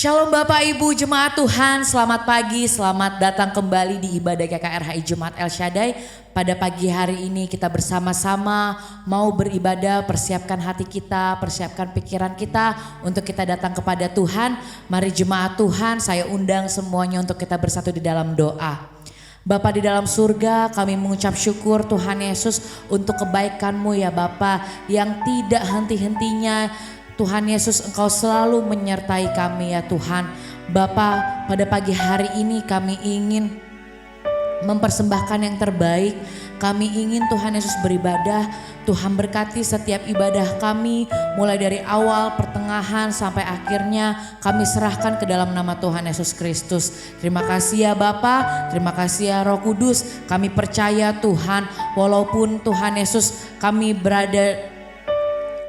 Shalom Bapak Ibu Jemaat Tuhan, selamat pagi, selamat datang kembali di ibadah KKRHI Jemaat El Shaddai. Pada pagi hari ini kita bersama-sama mau beribadah, persiapkan hati kita, persiapkan pikiran kita untuk kita datang kepada Tuhan. Mari Jemaat Tuhan, saya undang semuanya untuk kita bersatu di dalam doa. Bapa di dalam surga, kami mengucap syukur Tuhan Yesus untuk kebaikan-Mu ya Bapa yang tidak henti-hentinya. Tuhan Yesus, Engkau selalu menyertai kami ya Tuhan. Bapa, pada pagi hari ini kami ingin mempersembahkan yang terbaik. Kami ingin Tuhan Yesus beribadah. Tuhan berkati setiap ibadah kami, mulai dari awal, pertengahan, sampai akhirnya kami serahkan ke dalam nama Tuhan Yesus Kristus. Terima kasih ya Bapa, terima kasih ya Roh Kudus. Kami percaya Tuhan, walaupun Tuhan Yesus kami berada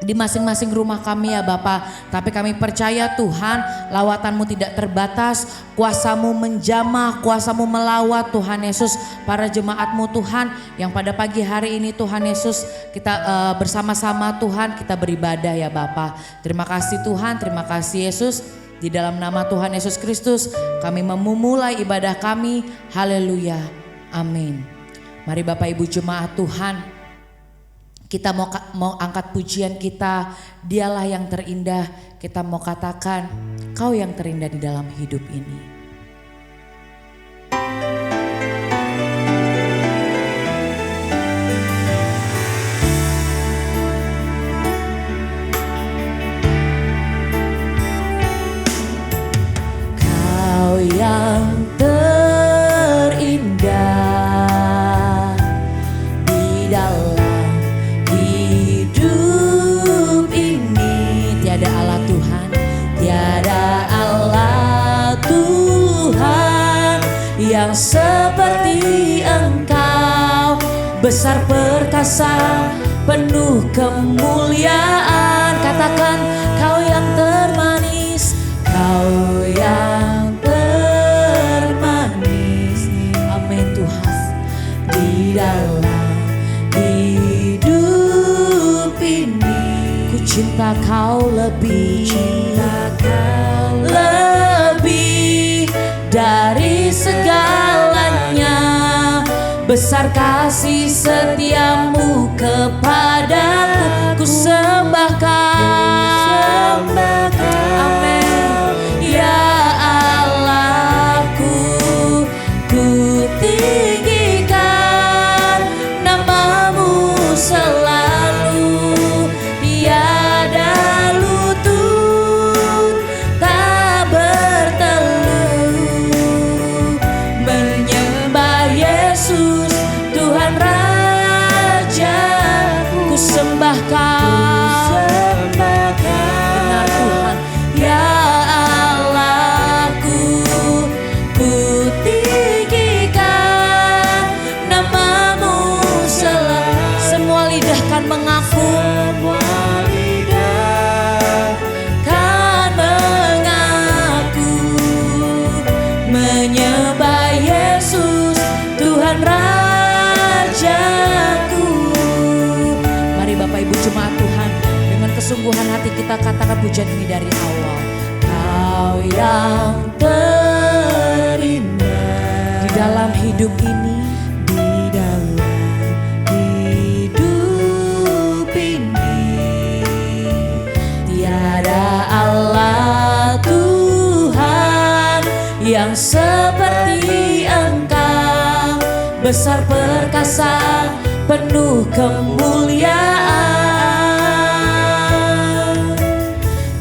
di masing-masing rumah kami ya Bapa, tapi kami percaya Tuhan, lawatan-Mu tidak terbatas, kuasa-Mu menjamah, kuasa-Mu melawat Tuhan Yesus, para jemaat-Mu Tuhan, yang pada pagi hari ini Tuhan Yesus kita bersama-sama Tuhan kita beribadah ya Bapa. Terima kasih Tuhan, terima kasih Yesus, di dalam nama Tuhan Yesus Kristus kami memulai ibadah kami, haleluya, amin. Mari Bapak Ibu jemaat Tuhan, kita mau angkat pujian kita, Dialah yang terindah. Kita mau katakan, Kau yang terindah di dalam hidup ini. Kau yang terindah di dalam tiada Allah Tuhan, tiada Allah Tuhan yang seperti Engkau, besar perkasa, penuh kemuliaan. Katakan, Kau yang termanis, Kau yang termanis. Amin Tuhan, di dalam hidup ini cinta Kau lebih, lebih dari segalanya. Besar kasih setiamu kepadaku, ku sembahkan. Amin. Ya Allahku, ku tinggikan nama-Mu selalu. Benar Tuhan, ya Allahku, ku tinggikan nama-Mu selalu. Semua lidah kan mengaku, semua lidah kan mengaku, menyembah Yesus Tuhan Rajaku. Mari Bapak Ibu jemaat Tuhan, dengan kesungguhan hati kita katakan pujian ini dari awal. Kau yang terindah di dalam hidup ini, di dalam hidup ini, tiada Allah Tuhan yang seperti Engkau, besar perkasa, penuh kemuliaan.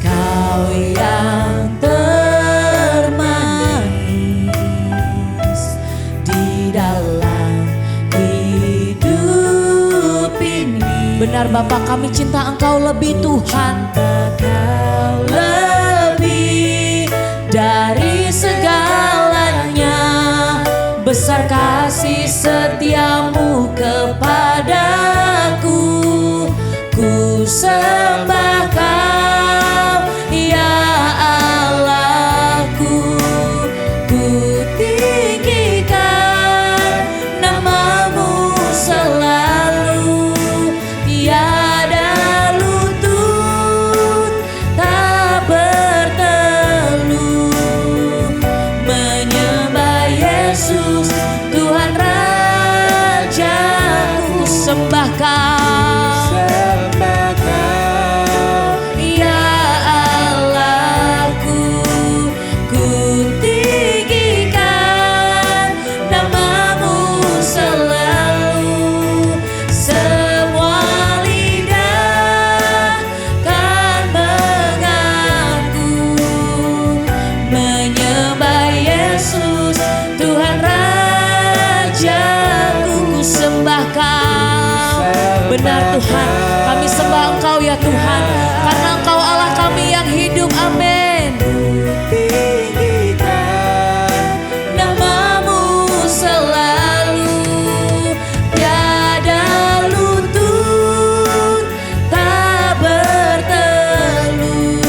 Kau yang termanis di dalam hidup ini. Benar Bapa, kami cinta Engkau lebih Tuhan, lebih dari segalanya. Besar kasih setiamu kepadaku, ku sembah Kau, ya Allahku, ku tinggikan nama-Mu selalu. Tiada lutut tak bertelut Kami sembah Engkau ya Tuhan, karena Engkau Allah kami yang hidup. Amin. Namamu selalu, tiada lutut tak bertelut,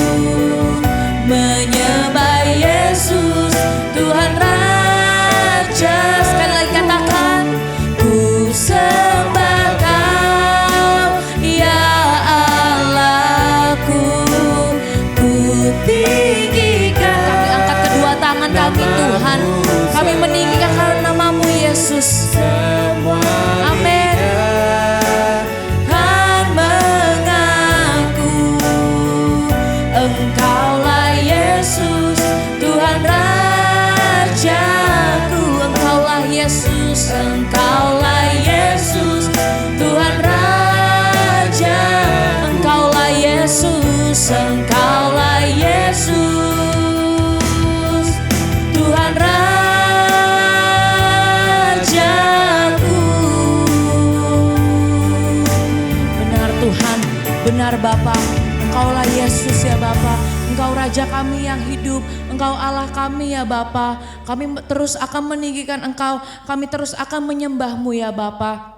menyembah Yesus Tuhan Raja. Sekali lagi katakan, ku sembah Kau ya Allahku, ku tinggikan. Kami angkat kedua tangan kami Tuhan, kami meninggikan namamu Yesus. Amin. Kan mengaku Engkaulah Yesus Tuhan Rajaku. Engkaulah Yesus, Engkaulah Yesus Tuhan Raja. Engkaulah Yesus, Engkaulah Yesus Tuhan Rajaku. Benar Tuhan, benar Bapa, Engkaulah Yesus ya Bapa. Engkau Raja kami yang hidup, Engkau Allah kami ya Bapa. Kami terus akan meninggikan Engkau, kami terus akan menyembah-Mu ya Bapa.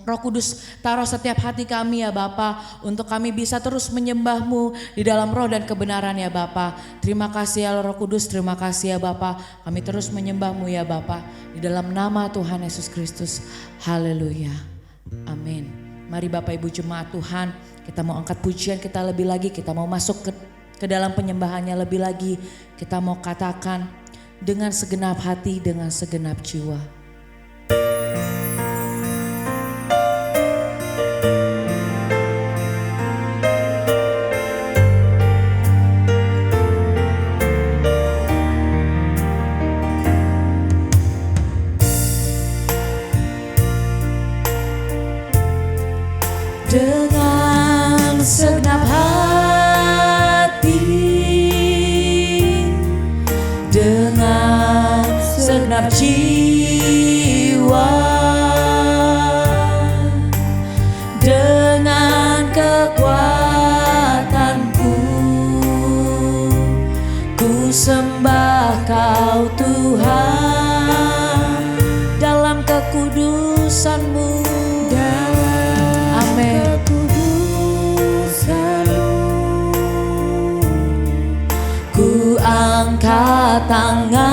Roh Kudus taruh setiap hati kami ya Bapa, untuk kami bisa terus menyembah-Mu di dalam roh dan kebenaran ya Bapa. Terima kasih ya Roh Kudus, terima kasih ya Bapa. Kami terus menyembah-Mu ya Bapa, di dalam nama Tuhan Yesus Kristus. Haleluya. Amin. Mari Bapak Ibu jemaat Tuhan, kita mau angkat pujian kita lebih lagi, kita mau masuk ke dalam penyembahannya lebih lagi. Kita mau katakan dengan segenap hati, dengan segenap jiwa. Dengan segenap hati, dengan segenap jiwa, dengan kekuatanku, ku sembah Kau Tuhan dalam kekudusan-Mu. Ku angkat tanganku,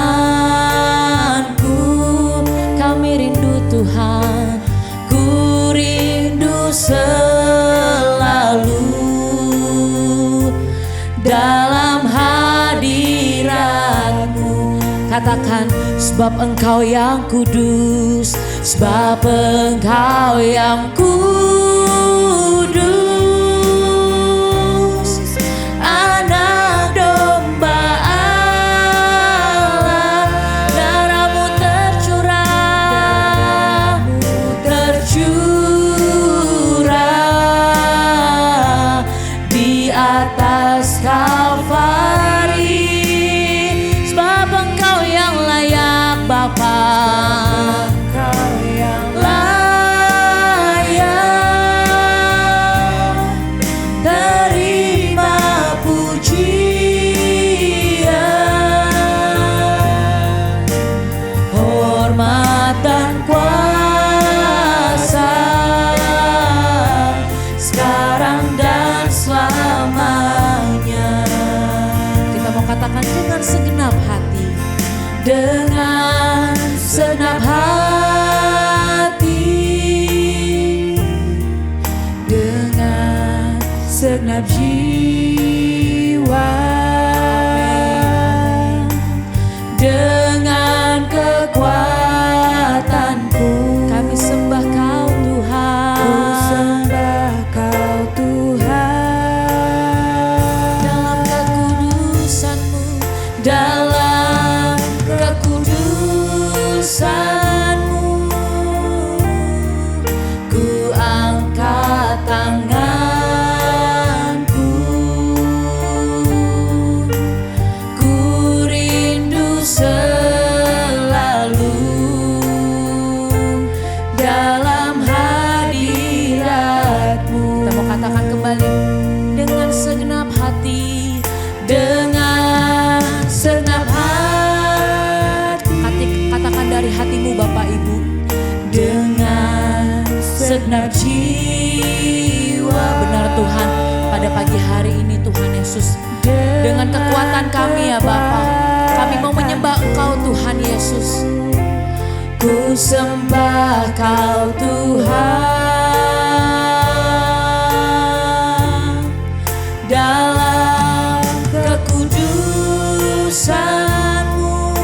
kami rindu Tuhan, ku rindu selalu dalam hadirat-Mu. Katakan, sebab Engkau yang kudus, sebab Engkau yang kudus. Dengan segenap hati, dengan segenap jiwa, dengan kekuatanku, kami sembah Kau Tuhan. Ku sembah Kau Tuhan dalam kekudusan-Mu, dalam kekudusan-Mu. Ku angkat tanganku, jiwa. Benar Tuhan, pada pagi hari ini Tuhan Yesus, dengan kekuatan kami ya Bapa, kami mau menyembah Engkau Tuhan Yesus. Ku sembah Kau Tuhan, dalam kekudusan-Mu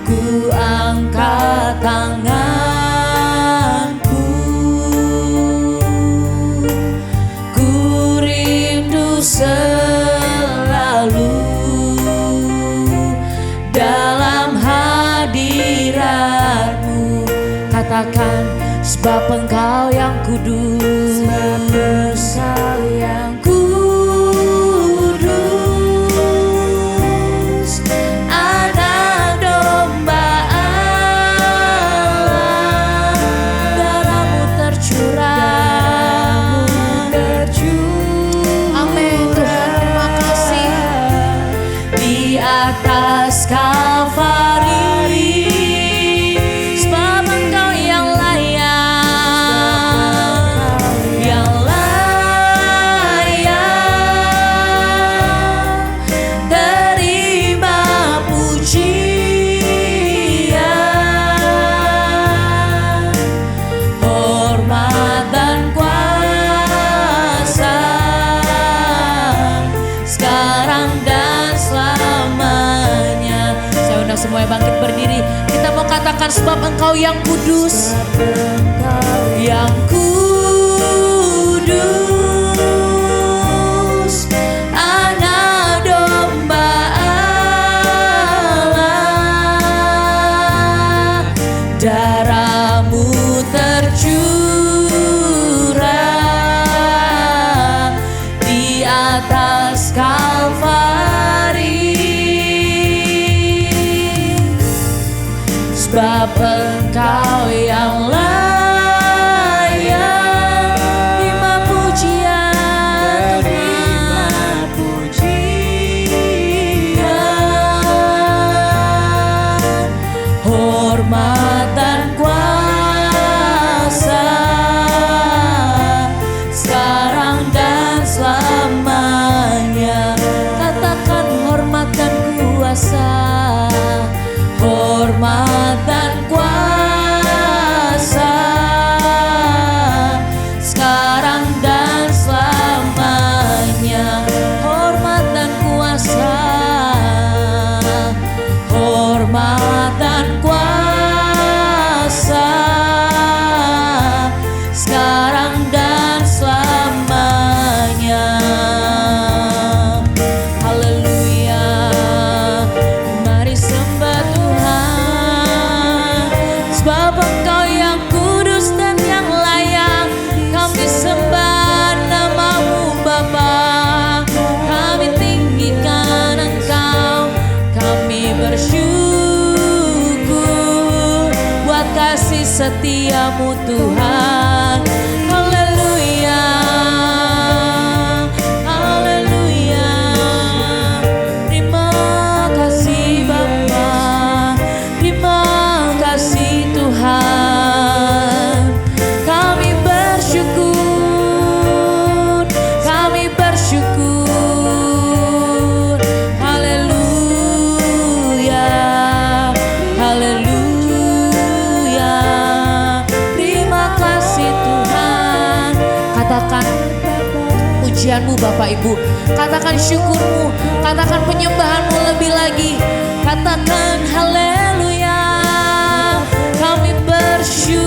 ku angkat tanganku, ku rindu selalu dalam hadirat-Mu. Katakan, sebab Engkau yang kudus, Engkau yang kudus, Anak domba Allah, darah-Mu tercurah. Amin Tuhan, terima kasih. Di atas Kalvari, sebab Engkau yang layak, yang layak terima pujian, hormat dan kuasa, sekarang dan selamanya. Saya undang semuanya bangkit berdiri. Kita mau katakan, sebab Engkau yang kudus, yang kudus, Anak domba Allah, darah-Mu tercurah di atas Kalvari. Sebab Engkau yang layak terima pujian, terima pujian, hormat dan kuasa, sekarang dan selamanya. Katakan, hormat dan kuasa, hormat dan kuasa, sekarang dan selamanya. Hormat dan kuasa, hormat dan kuasa, sekarang dan selamanya. Haleluya. Mari sembah Tuhan, sebab Engkau yang kudus dan yang layak. Kami sembah nama-Mu Bapa, kami tinggikan Engkau, kami bersyukur buat kasih setia-Mu Tuhan. Haleluya, haleluya. Terima kasih Bapa, terima kasih Tuhan. Kami bersyukur, kami bersyukur. Haleluya, haleluya. Terima kasih Tuhan. Katakan pujian-Mu Bapak Ibu, katakan syukur-Mu, katakan penyembahan-Mu lebih lagi. Katakan haleluya. Kami bersyukur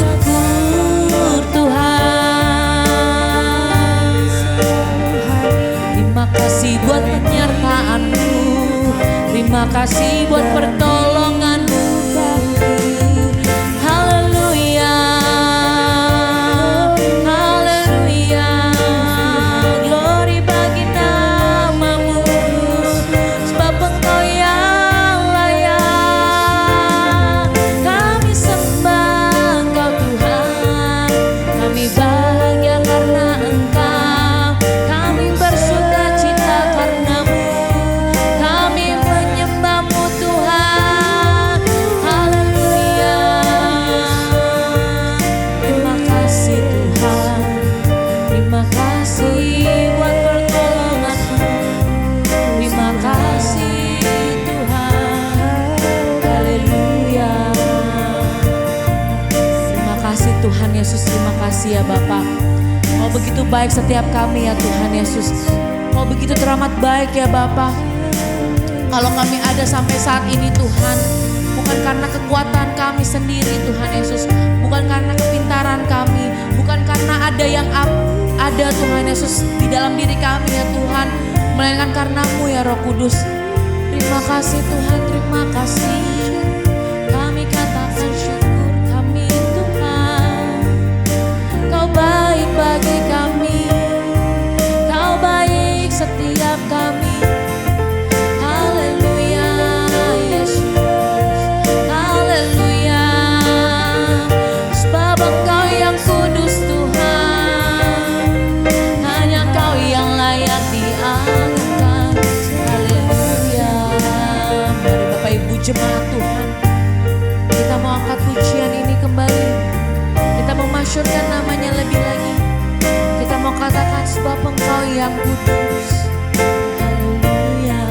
Tuhan. Terima kasih buat penyertaan-Mu, terima kasih buat pertolongan-Mu. Haleluya, haleluya. Glory bagi nama-Mu, sebab Engkau yang layak. Kami sembah Engkau Tuhan, kami bahagia karena Engkau, kami bersuka cita karena-Mu, kami menyembah-Mu Tuhan. kasih ya Bapa. Kau begitu baik setiap kami ya Tuhan Yesus. Kau begitu teramat baik ya Bapa. Kalau kami ada sampai saat ini Tuhan, bukan karena kekuatan kami sendiri Tuhan Yesus, bukan karena kepintaran kami, bukan karena ada yang ada Tuhan Yesus di dalam diri kami ya Tuhan, melainkan karena-Mu ya Roh Kudus. Terima kasih Tuhan, terima kasih. Kami katakan syukur kami Tuhan. Kau baik bagi kami, Kau baik setiap kami. Jemaat Tuhan, kita mau angkat pujian ini kembali. Kita mau masyurkan namanya lebih lagi. Kita mau katakan sebab Engkau yang kudus. Haleluya.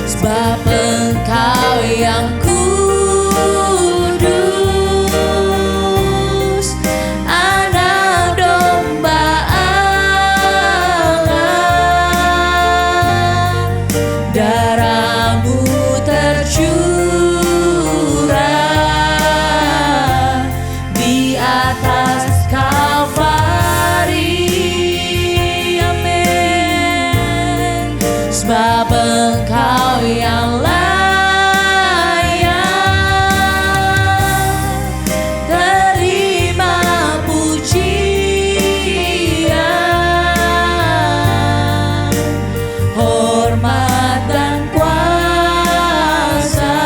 Sebab Engkau yang kudus, Anak domba darah-Mu tercurah di atas Kalvari. Amin. Sebab Engkau yang layak terima pujian, hormat dan kuasa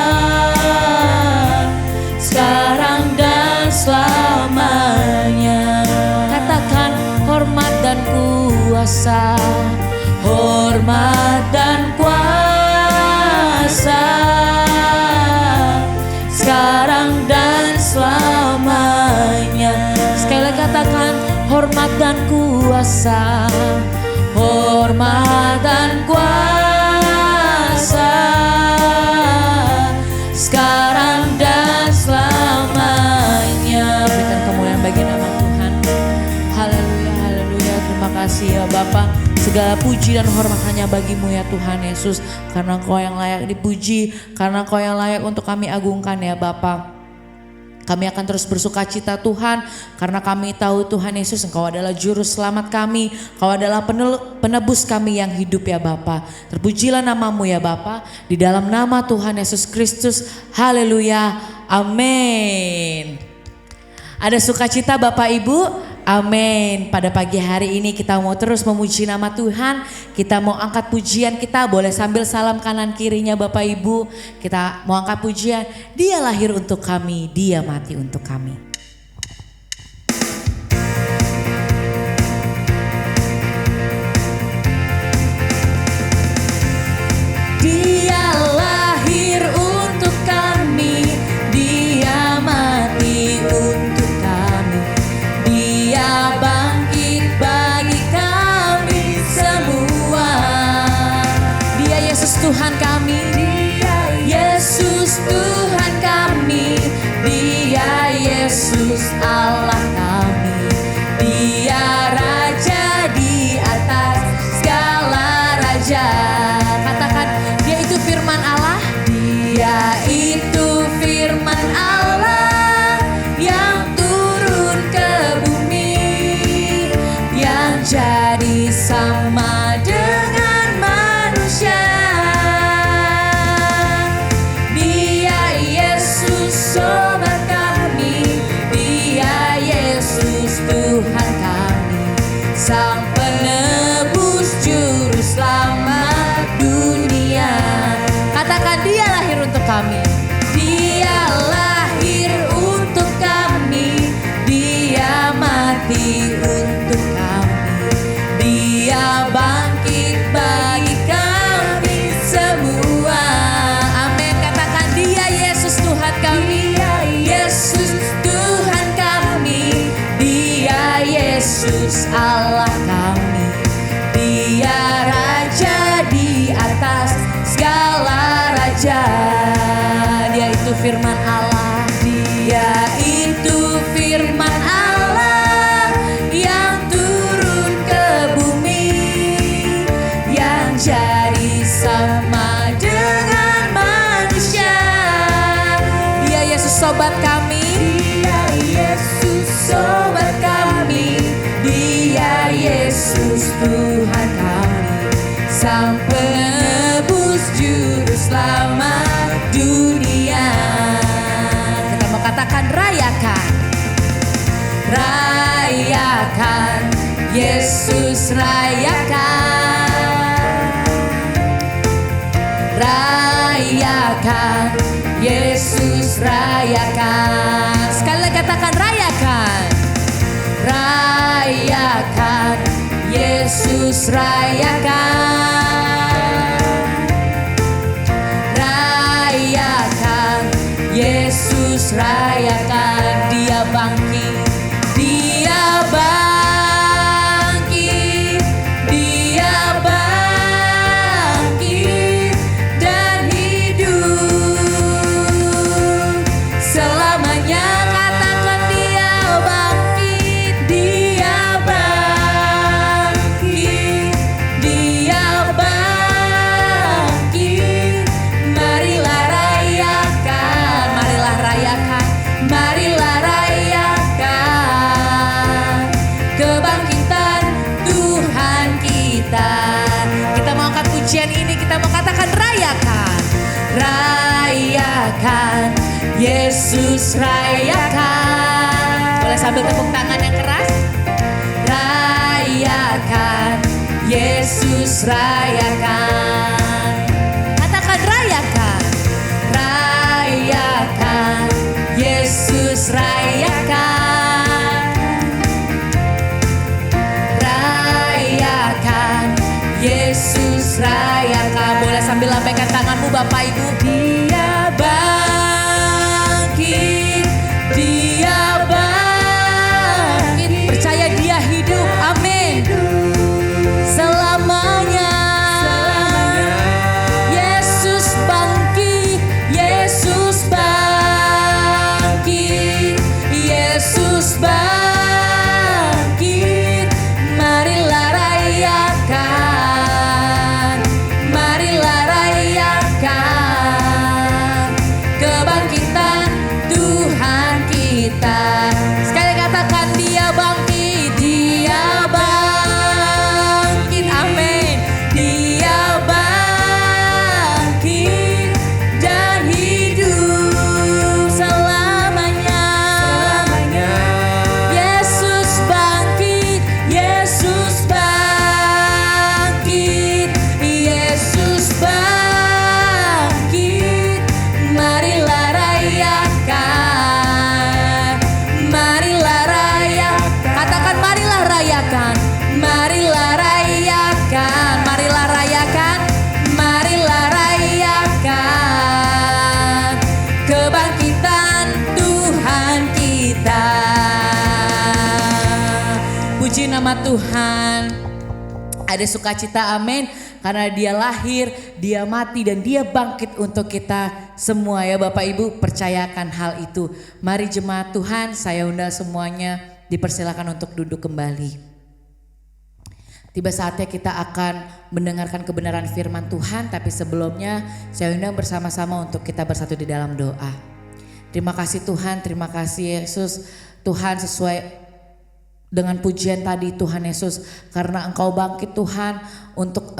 sekarang dan selamanya. Katakan hormat dan kuasa, hormat dan kuasa sekarang dan selamanya. Sekali lagi katakan hormat dan kuasa, hormat dan kuasa sekarang dan selamanya. Berikan kemuliaan bagi nama Tuhan. Haleluya, haleluya. Terima kasih ya Bapa. Segala puji dan hormat hanya bagi-Mu ya Tuhan Yesus. Karena Engkau yang layak dipuji, karena Engkau yang layak untuk kami agungkan ya Bapa. Kami akan terus bersuka cita Tuhan, karena kami tahu Tuhan Yesus Engkau adalah juru selamat kami, Engkau adalah penebus kami yang hidup ya Bapa. Terpujilah nama-Mu ya Bapa, di dalam nama Tuhan Yesus Kristus. Haleluya, amin. Ada sukacita Bapak Ibu? Amin. Pada pagi hari ini kita mau terus memuji nama Tuhan. Kita mau angkat pujian kita, boleh sambil salam kanan kirinya Bapak Ibu. Kita mau angkat pujian, Dia lahir untuk kami, Dia mati untuk kami. Dia lahir untuk kami, Dia mati untuk kami, Dia bangkit bagi kami semua. Dia Yesus Tuhan kami, Dia Yesus Tuhan kami, Dia Yesus Allah kami, Dia Raja di atas segala raja. Katakan, Dia itu firman Allah, Dia itu firman Allah yang turun ke bumi, yang jadi sama dengan manusia. Dia Yesus sobat kami, Dia Yesus Tuhan kami, Sang penebus juru selamat dunia. Katakan, Dia lahir untuk kami, Dia lahir untuk kami, Dia mati untuk kami, Dia bangkit bagi kami semua. Amin. Katakan, Dia Yesus Tuhan kami, Dia Yesus Tuhan kami, Dia Yesus Allah kami, Dia Raja di atas segala raja. Dia itu firman Allah, Dia rayakan, Yesus rayakan, rayakan, Yesus rayakan. Sekali lagi katakan rayakan, rayakan, Yesus rayakan, rayakan, Yesus rayakan. Dia bangkit, dia bangkit, dia bangkit dan hidup selamanya. Katakan dia bangkit, dia bangkit, dia bangkit. Marilah rayakan, marilah rayakan, marilah rayakan kebangkitan Tuhan kita. Kita mau angkat pujian ini, kita mau katakan rayakan, rayakan, Yesus rayakan. Boleh sambil tepuk tangan yang keras. Rayakan, Yesus rayakan. Katakan rayakan, rayakan, Yesus rayakan, rayakan, Yesus rayakan. Boleh sambil lambaikan tanganmu Bapak Ibu. Dia bangkit, dia bangkit. Percaya dia hidup, amin. Selamanya, Yesus bangkit, Yesus bangkit, Yesus bangkit. Marilah rayakan, marilah rayakan kebangkitan Tuhan kita. Sekali katakan dia bangkit, dia bangkit, amin. Dia bangkit dan hidup selamanya. Yesus bangkit, Yesus bangkit, Yesus bangkit. Marilah rayakan, marilah rayakan. Katakan marilah rayakan, marilah rayakan, marilah rayakan, marilah rayakan kebangkitan Tuhan kita. Puji nama Tuhan. Ada sukacita, amin. Karena dia lahir, dia mati dan dia bangkit untuk kita semua ya Bapak Ibu. Percayakan hal itu. Mari jemaat Tuhan, saya undang semuanya dipersilakan untuk duduk kembali. Tiba saatnya kita akan mendengarkan kebenaran firman Tuhan, tapi sebelumnya saya undang bersama-sama untuk kita bersatu di dalam doa. Terima kasih Tuhan, terima kasih Yesus. Tuhan, sesuai dengan pujian tadi Tuhan Yesus, karena Engkau bangkit Tuhan untuk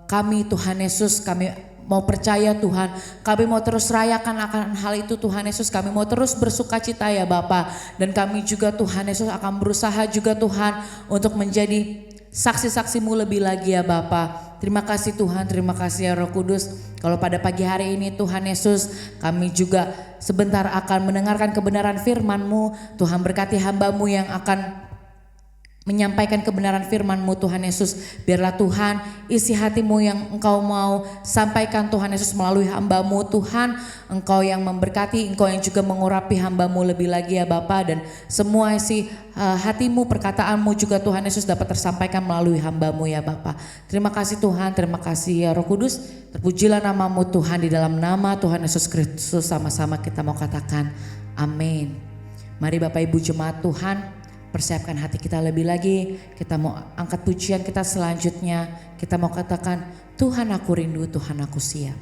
kami Tuhan Yesus, kami mau percaya Tuhan, kami mau terus rayakan akan hal itu Tuhan Yesus, kami mau terus bersukacita ya Bapa, dan kami juga Tuhan Yesus akan berusaha juga Tuhan untuk menjadi saksi-saksi-Mu lebih lagi ya Bapa. Terima kasih Tuhan, terima kasih ya Roh Kudus. Kalau pada pagi hari ini Tuhan Yesus, kami juga sebentar akan mendengarkan kebenaran firman-Mu. Tuhan berkati hamba-Mu yang akan menyampaikan kebenaran firman-Mu Tuhan Yesus. Biarlah Tuhan isi hati-Mu yang Engkau mau sampaikan Tuhan Yesus melalui hamba-Mu Tuhan. Engkau yang memberkati, Engkau yang juga mengurapi hamba-Mu lebih lagi ya Bapa. Dan semua isi hati-Mu, perkataan-Mu juga Tuhan Yesus dapat tersampaikan melalui hamba-Mu ya Bapa. Terima kasih Tuhan, terima kasih ya Roh Kudus. Terpujilah nama-Mu Tuhan, di dalam nama Tuhan Yesus Kristus sama-sama kita mau katakan amin. Mari Bapak Ibu jemaat Tuhan, persiapkan hati kita lebih lagi. Kita mau angkat pujian kita selanjutnya. Kita mau katakan, Tuhan aku rindu, Tuhan aku siap.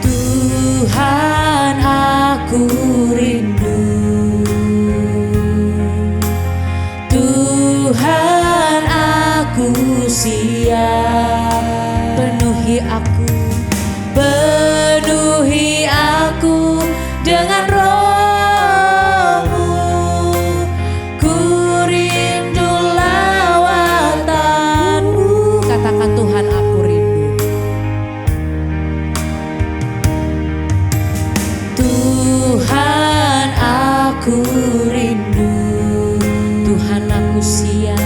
Tuhan aku rindu, Tuhan aku siap. siap. Penuhi aku dengan Roh-Mu. Ku rindu lawatan-Mu. Katakan, Tuhan, aku rindu. Tuhan, aku rindu. Tuhan, aku siap.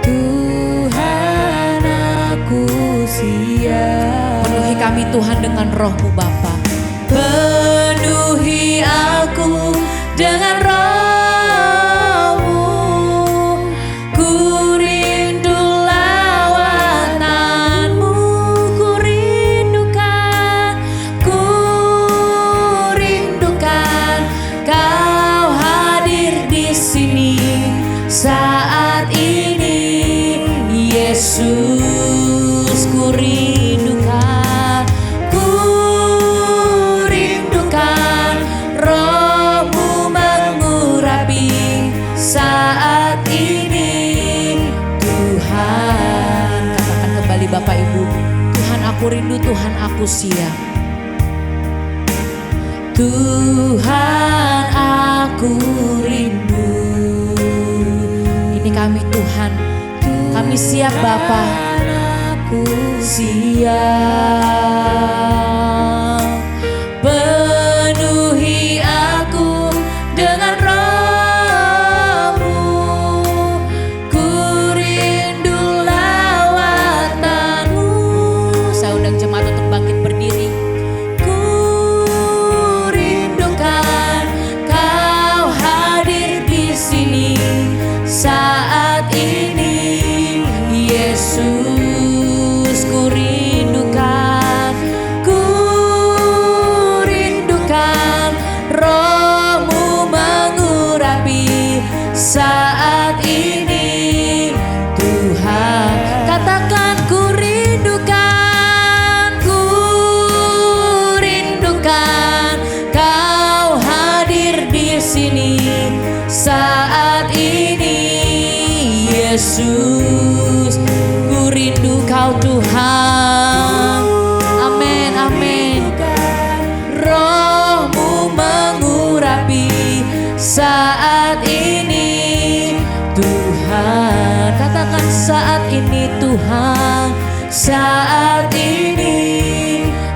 Tuhan, aku siap. Penuhi kami, Tuhan, dengan Roh-Mu, Bapa. Penuhi aku dengan Roh-Mu. Ku rindu lawatan-Mu. Ku rindukan Kau hadir di sini saat ini, Yesus. Ku rindukan Roh-Mu mengurapi saat ini, Tuhan. Katakan kembali, Bapak Ibu. Tuhan, aku rindu. Tuhan, aku siap. Tuhan, aku rindu. Ini kami, Tuhan. Kami siap, Bapa. Aku siap. Penuhi aku dengan Roh-Mu. Ku rindu lawatan-Mu. Saya undang jemaat untuk bangkit berdiri. Ku rindukan Kau hadir di sini saat ini, Yesus. Ku rindukan Roh-Mu mengurapi saat ini, Tuhan. Katakan, ku rindukan Kau hadir di sini saat ini, Yesus. Ku rindu Kau, Tuhan. Amin, amin. Roh-Mu mengurapi saat ini, Tuhan. Katakan, saat ini, Tuhan. Saat ini,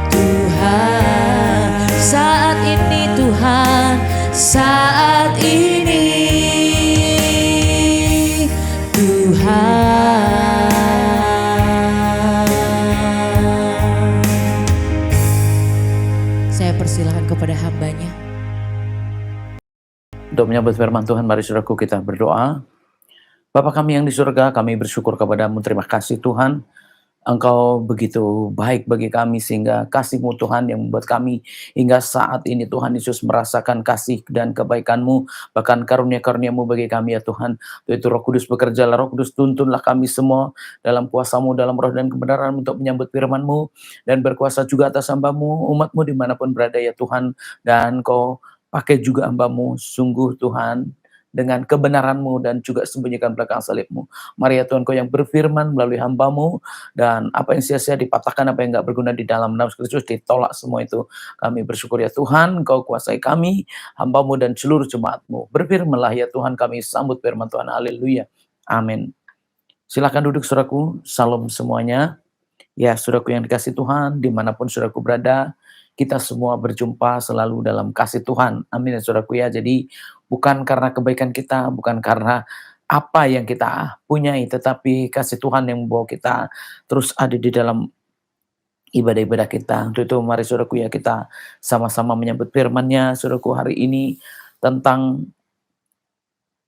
Tuhan. Saat ini, Tuhan. Saat ini, Tuhan. Saya persilakan kepada hamba-Nya. Untuk menyambut firman Tuhan, mari saudaraku kita berdoa. Bapa kami yang di surga, kami bersyukur kepadamu. Terima kasih Tuhan, Engkau begitu baik bagi kami sehingga kasih-Mu Tuhan yang membuat kami hingga saat ini Tuhan Yesus merasakan kasih dan kebaikan-Mu, bahkan karunia-karunia-Mu bagi kami ya Tuhan. Itu Roh Kudus bekerjalah, Roh Kudus tuntunlah kami semua dalam kuasa-Mu, dalam roh dan kebenaran untuk menyambut firman-Mu dan berkuasa juga atas hamba-Mu, umat-Mu dimanapun berada ya Tuhan. Dan Kau pakai juga hamba-Mu sungguh Tuhan dengan kebenaran-Mu dan juga sembunyikan belakang salib-Mu. Mari ya Tuhan, Kau yang berfirman melalui hamba-Mu, dan apa yang sia-sia dipatahkan, apa yang enggak berguna di dalam nama Kristus ditolak semua itu. Kami bersyukur ya Tuhan, Kau kuasai kami, hamba-Mu dan seluruh jemaat-Mu. Berfirmanlah ya Tuhan, kami sambut firman Tuhan. Haleluya. Amin. Silakan duduk saudaraku, salam semuanya. Ya saudaraku yang dikasih Tuhan, dimanapun saudaraku berada, kita semua berjumpa selalu dalam kasih Tuhan. Amin ya saudaraku ya. Jadi bukan karena kebaikan kita, bukan karena apa yang kita punyai, tetapi kasih Tuhan yang membawa kita terus ada di dalam ibadah-ibadah kita. Untuk itu mari saudaraku ya, kita sama-sama menyambut firman-Nya saudaraku hari ini tentang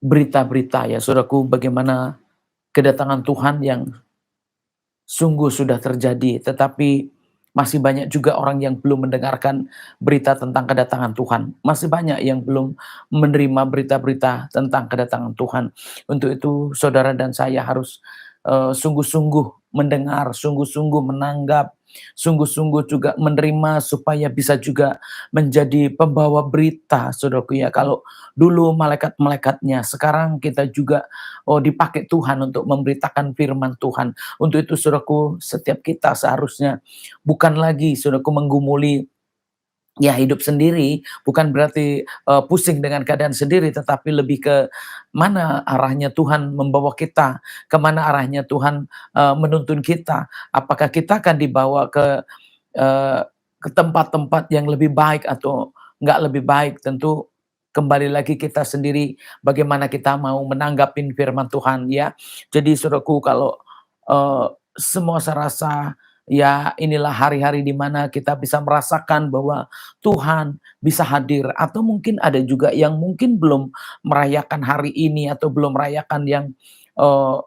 berita-berita ya saudaraku, bagaimana kedatangan Tuhan yang sungguh sudah terjadi, tetapi masih banyak juga orang yang belum mendengarkan berita tentang kedatangan Tuhan. Masih banyak yang belum menerima berita-berita tentang kedatangan Tuhan. Untuk itu saudara dan saya harus sungguh-sungguh mendengar, sungguh-sungguh menanggap, sungguh-sungguh juga menerima supaya bisa juga menjadi pembawa berita, saudaraku ya. Kalau dulu malaikat-malaikatnya, sekarang kita juga dipakai Tuhan untuk memberitakan firman Tuhan. Untuk itu saudaraku, setiap kita seharusnya bukan lagi saudaraku menggumuli ya hidup sendiri, bukan berarti, pusing dengan keadaan sendiri, tetapi lebih ke mana arahnya Tuhan membawa kita, ke mana arahnya Tuhan, menuntun kita. Apakah kita akan dibawa eee, ke tempat-tempat yang lebih baik atau nggak lebih baik, tentu kembali lagi kita sendiri bagaimana kita mau menanggapin firman Tuhan ya. Jadi saudaraku kalau, semua saya rasa ya inilah hari-hari di mana kita bisa merasakan bahwa Tuhan bisa hadir, atau mungkin ada juga yang mungkin belum merayakan hari ini atau belum merayakan yang, eee,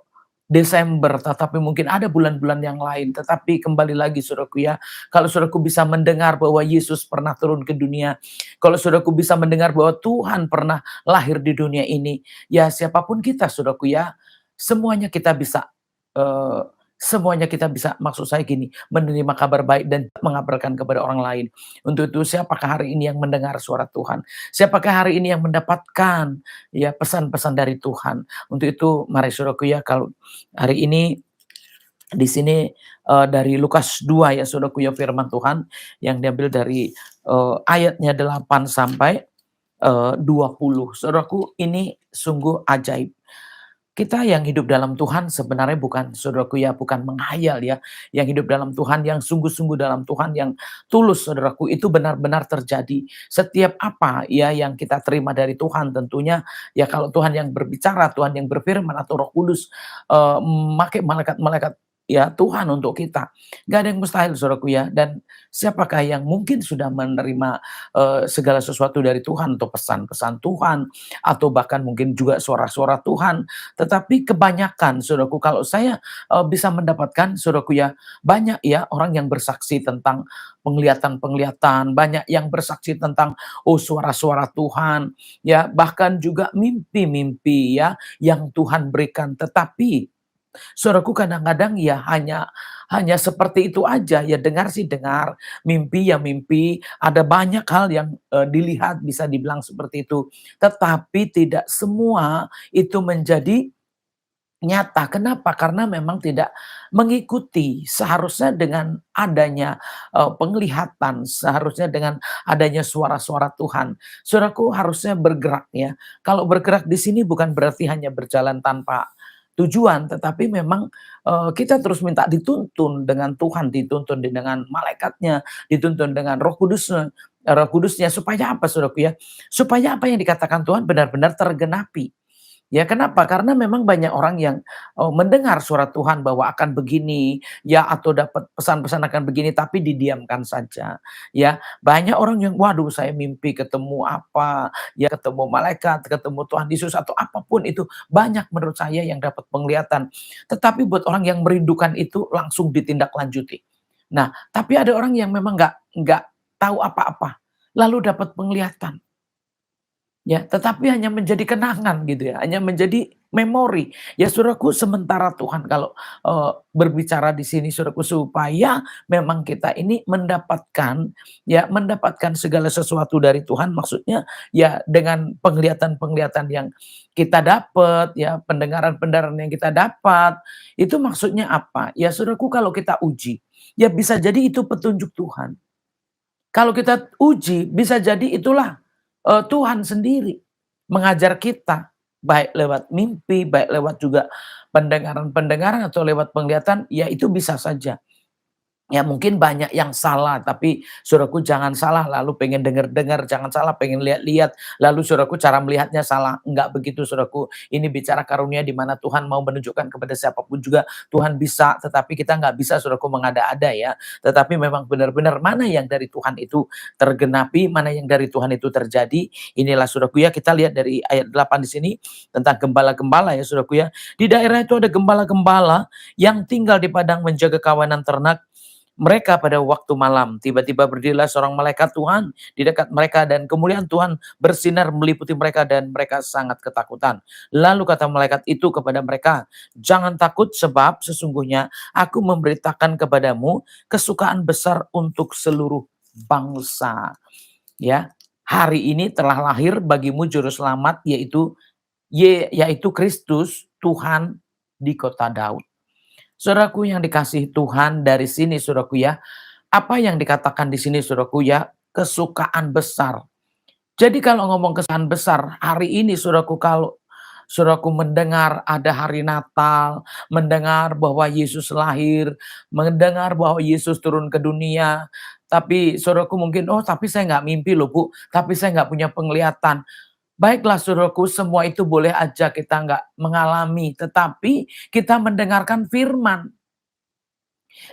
Desember, tetapi mungkin ada bulan-bulan yang lain. Tetapi kembali lagi saudaraku ya, kalau saudaraku bisa mendengar bahwa Yesus pernah turun ke dunia, kalau saudaraku bisa mendengar bahwa Tuhan pernah lahir di dunia ini, ya siapapun kita saudaraku ya, semuanya kita bisa, eee, semuanya kita bisa, maksud saya gini, menerima kabar baik dan mengabarkan kepada orang lain. Untuk itu siapakah hari ini yang mendengar suara Tuhan? Siapakah hari ini yang mendapatkan ya pesan-pesan dari Tuhan? Untuk itu mari saudaraku ya, kalau hari ini di sini, dari Lukas 2 ya saudaraku ya, firman Tuhan yang diambil dari, ayatnya 8 sampai, 20. Saudaraku, ini sungguh ajaib. Kita yang hidup dalam Tuhan sebenarnya bukan saudaraku ya, bukan menghayal ya, yang hidup dalam Tuhan, yang sungguh-sungguh dalam Tuhan, yang tulus saudaraku, itu benar-benar terjadi. Setiap apa ya yang kita terima dari Tuhan tentunya, ya kalau Tuhan yang berbicara, Tuhan yang berfirman atau Roh Kudus, memakai malaikat-malaikat ya Tuhan untuk kita. Gak ada yang mustahil saudaraku ya, dan siapakah yang mungkin sudah menerima, segala sesuatu dari Tuhan, atau pesan-pesan Tuhan, atau bahkan mungkin juga suara-suara Tuhan. Tetapi kebanyakan saudaraku, kalau saya, bisa mendapatkan saudaraku ya, banyak ya orang yang bersaksi tentang penglihatan-penglihatan, banyak yang bersaksi tentang, suara-suara Tuhan, ya bahkan juga mimpi-mimpi ya, yang Tuhan berikan. Tetapi saudaraku, kadang-kadang ya hanya hanya seperti itu aja, ya dengar sih dengar, mimpi ya mimpi, ada banyak hal yang, dilihat bisa dibilang seperti itu. Tetapi tidak semua itu menjadi nyata. Kenapa? Karena memang tidak mengikuti. Seharusnya dengan adanya, penglihatan, seharusnya dengan adanya suara-suara Tuhan, saudaraku harusnya bergerak ya. Kalau bergerak di sini bukan berarti hanya berjalan tanpa tujuan, tetapi memang, kita terus minta dituntun dengan Tuhan, dituntun dengan malaikatnya, dituntun dengan Roh Kudusnya, supaya apa saudaraku ya? Supaya apa yang dikatakan Tuhan benar-benar tergenapi. Ya kenapa? Karena memang banyak orang yang, mendengar suara Tuhan bahwa akan begini, ya atau dapat pesan-pesan akan begini, tapi didiamkan saja, ya. Banyak orang yang, "Waduh, saya mimpi ketemu apa, ya ketemu malaikat, ketemu Tuhan Yesus," atau apapun itu, banyak menurut saya yang dapat penglihatan. Tetapi buat orang yang merindukan itu langsung ditindaklanjuti. Nah, tapi ada orang yang memang nggak tahu apa-apa, lalu dapat penglihatan. Ya, tetapi hanya menjadi kenangan gitu ya, hanya menjadi memori. Ya saudaraku, sementara Tuhan kalau, berbicara di sini saudaraku, supaya memang kita ini mendapatkan, ya mendapatkan segala sesuatu dari Tuhan, maksudnya ya dengan penglihatan-penglihatan yang kita dapat, ya pendengaran-pendengaran yang kita dapat, itu maksudnya apa? Ya saudaraku, kalau kita uji, ya bisa jadi itu petunjuk Tuhan. Kalau kita uji, bisa jadi itulah, Tuhan sendiri mengajar kita, baik lewat mimpi, baik lewat juga pendengaran-pendengaran atau lewat penglihatan, ya itu bisa saja. Ya mungkin banyak yang salah, tapi saudaraku jangan salah lalu pengen dengar-dengar, jangan salah pengen lihat-lihat, lalu saudaraku cara melihatnya salah. Enggak begitu saudaraku, ini bicara karunia di mana Tuhan mau menunjukkan kepada siapapun juga Tuhan bisa, tetapi kita nggak bisa saudaraku mengada-ada ya. Tetapi memang benar-benar mana yang dari Tuhan itu tergenapi, mana yang dari Tuhan itu terjadi. Inilah saudaraku ya, kita lihat dari ayat 8 di sini tentang gembala-gembala ya saudaraku ya. Di daerah itu ada gembala-gembala yang tinggal di padang menjaga kawanan ternak. mereka pada waktu malam. Tiba-tiba berdirilah seorang malaikat Tuhan di dekat mereka dan kemuliaan Tuhan bersinar meliputi mereka dan mereka sangat ketakutan. Lalu kata malaikat itu kepada mereka, "Jangan takut sebab sesungguhnya aku memberitakan kepadamu kesukaan besar untuk seluruh bangsa." Ya, hari ini telah lahir bagimu juru selamat yaitu Kristus Tuhan di kota Daud. Saudaraku yang dikasihi Tuhan, dari sini saudaraku ya, apa yang dikatakan di sini saudaraku ya, kesukaan besar. Jadi kalau ngomong kesukaan besar, hari ini saudaraku, kalau saudaraku mendengar ada hari Natal, mendengar bahwa Yesus lahir, mendengar bahwa Yesus turun ke dunia, tapi saudaraku mungkin, oh tapi saya nggak mimpi loh Bu, tapi saya nggak punya penglihatan. Baiklah saudaraku, semua itu boleh aja kita nggak mengalami, tetapi kita mendengarkan firman.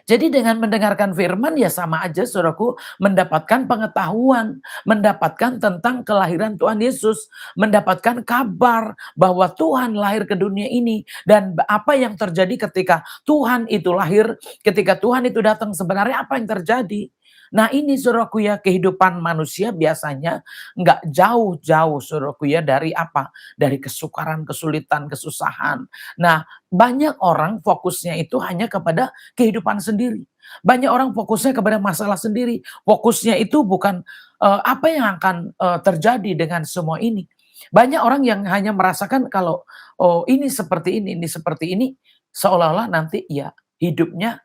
Jadi dengan mendengarkan firman ya sama aja saudaraku mendapatkan pengetahuan, mendapatkan tentang kelahiran Tuhan Yesus, mendapatkan kabar bahwa Tuhan lahir ke dunia ini dan apa yang terjadi ketika Tuhan itu lahir, ketika Tuhan itu datang sebenarnya apa yang terjadi. Nah ini saudaraku ya, kehidupan manusia biasanya nggak jauh-jauh saudaraku ya dari apa? Dari kesukaran, kesulitan, kesusahan. Nah banyak orang fokusnya itu hanya kepada kehidupan sendiri. Banyak orang fokusnya kepada masalah sendiri. Fokusnya itu bukan apa yang akan terjadi dengan semua ini. Banyak orang yang hanya merasakan kalau oh ini seperti ini, seolah-olah nanti ya hidupnya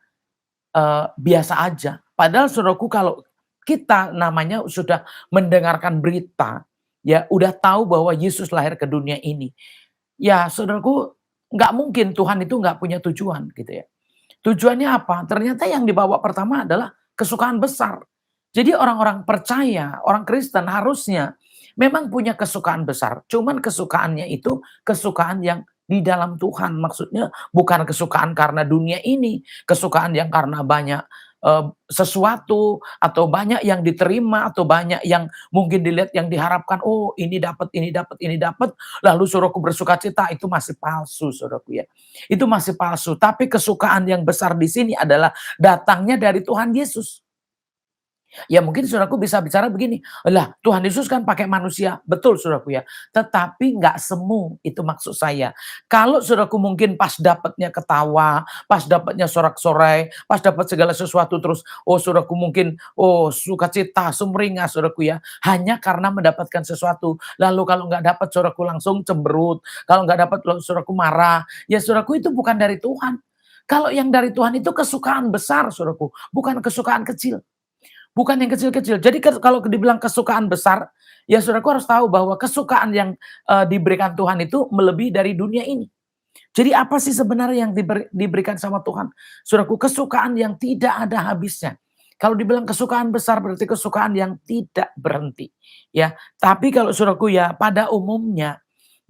biasa aja. Padahal saudaraku kalau kita namanya sudah mendengarkan berita, ya udah tahu bahwa Yesus lahir ke dunia ini. Ya saudaraku, nggak mungkin Tuhan itu nggak punya tujuan gitu ya. Tujuannya apa? Ternyata yang dibawa pertama adalah kesukaan besar. Jadi orang-orang percaya, orang Kristen harusnya memang punya kesukaan besar. Cuman kesukaannya itu kesukaan yang di dalam Tuhan. Maksudnya bukan kesukaan karena dunia ini, kesukaan yang karena banyak sesuatu atau banyak yang diterima atau banyak yang mungkin dilihat yang diharapkan, oh ini dapat, ini dapat, ini dapat, lalu suruhku bersuka cita, itu masih palsu saudaraku ya. Itu masih palsu, tapi kesukaan yang besar di sini adalah datangnya dari Tuhan Yesus. Ya mungkin saudaraku bisa bicara begini, lah Tuhan Yesus kan pakai manusia, betul saudaraku ya. Tetapi nggak semu, itu maksud saya. Kalau saudaraku mungkin pas dapatnya ketawa, pas dapatnya sorak-sorai, pas dapat segala sesuatu terus, oh saudaraku mungkin, oh sukacita, sumringah saudaraku ya. Hanya karena mendapatkan sesuatu. Lalu kalau nggak dapat saudaraku langsung cemberut, kalau nggak dapat saudaraku marah. Ya saudaraku itu bukan dari Tuhan. Kalau yang dari Tuhan itu kesukaan besar saudaraku, bukan kesukaan kecil. Bukan yang kecil-kecil. Jadi kalau dibilang kesukaan besar, ya saudaraku harus tahu bahwa kesukaan yang diberikan Tuhan itu melebihi dari dunia ini. Jadi apa sih sebenarnya yang diberikan sama Tuhan? Saudaraku, kesukaan yang tidak ada habisnya. Kalau dibilang kesukaan besar berarti kesukaan yang tidak berhenti. Ya, tapi kalau saudaraku ya pada umumnya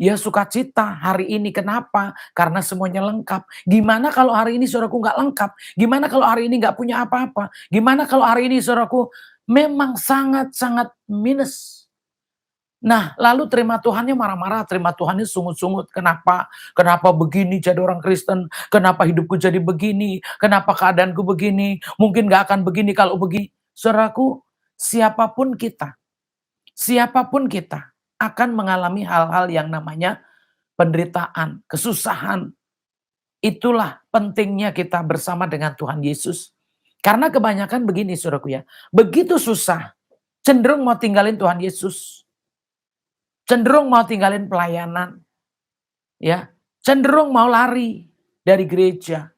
ya sukacita hari ini, kenapa? Karena semuanya lengkap. Gimana kalau hari ini saudaraku nggak lengkap? Gimana kalau hari ini nggak punya apa-apa? Gimana kalau hari ini saudaraku memang sangat-sangat minus? Nah, lalu terima Tuhannya marah-marah, terima Tuhannya sungut-sungut. Kenapa? Kenapa begini jadi orang Kristen? Kenapa hidupku jadi begini? Kenapa keadaanku begini? Mungkin nggak akan begini kalau begini. Saudaraku, siapapun kita akan mengalami hal-hal yang namanya penderitaan, kesusahan. Itulah pentingnya kita bersama dengan Tuhan Yesus. Karena kebanyakan begini saudaraku ya, begitu susah, cenderung mau tinggalin Tuhan Yesus. Cenderung mau tinggalin pelayanan. Ya, cenderung mau lari dari gereja.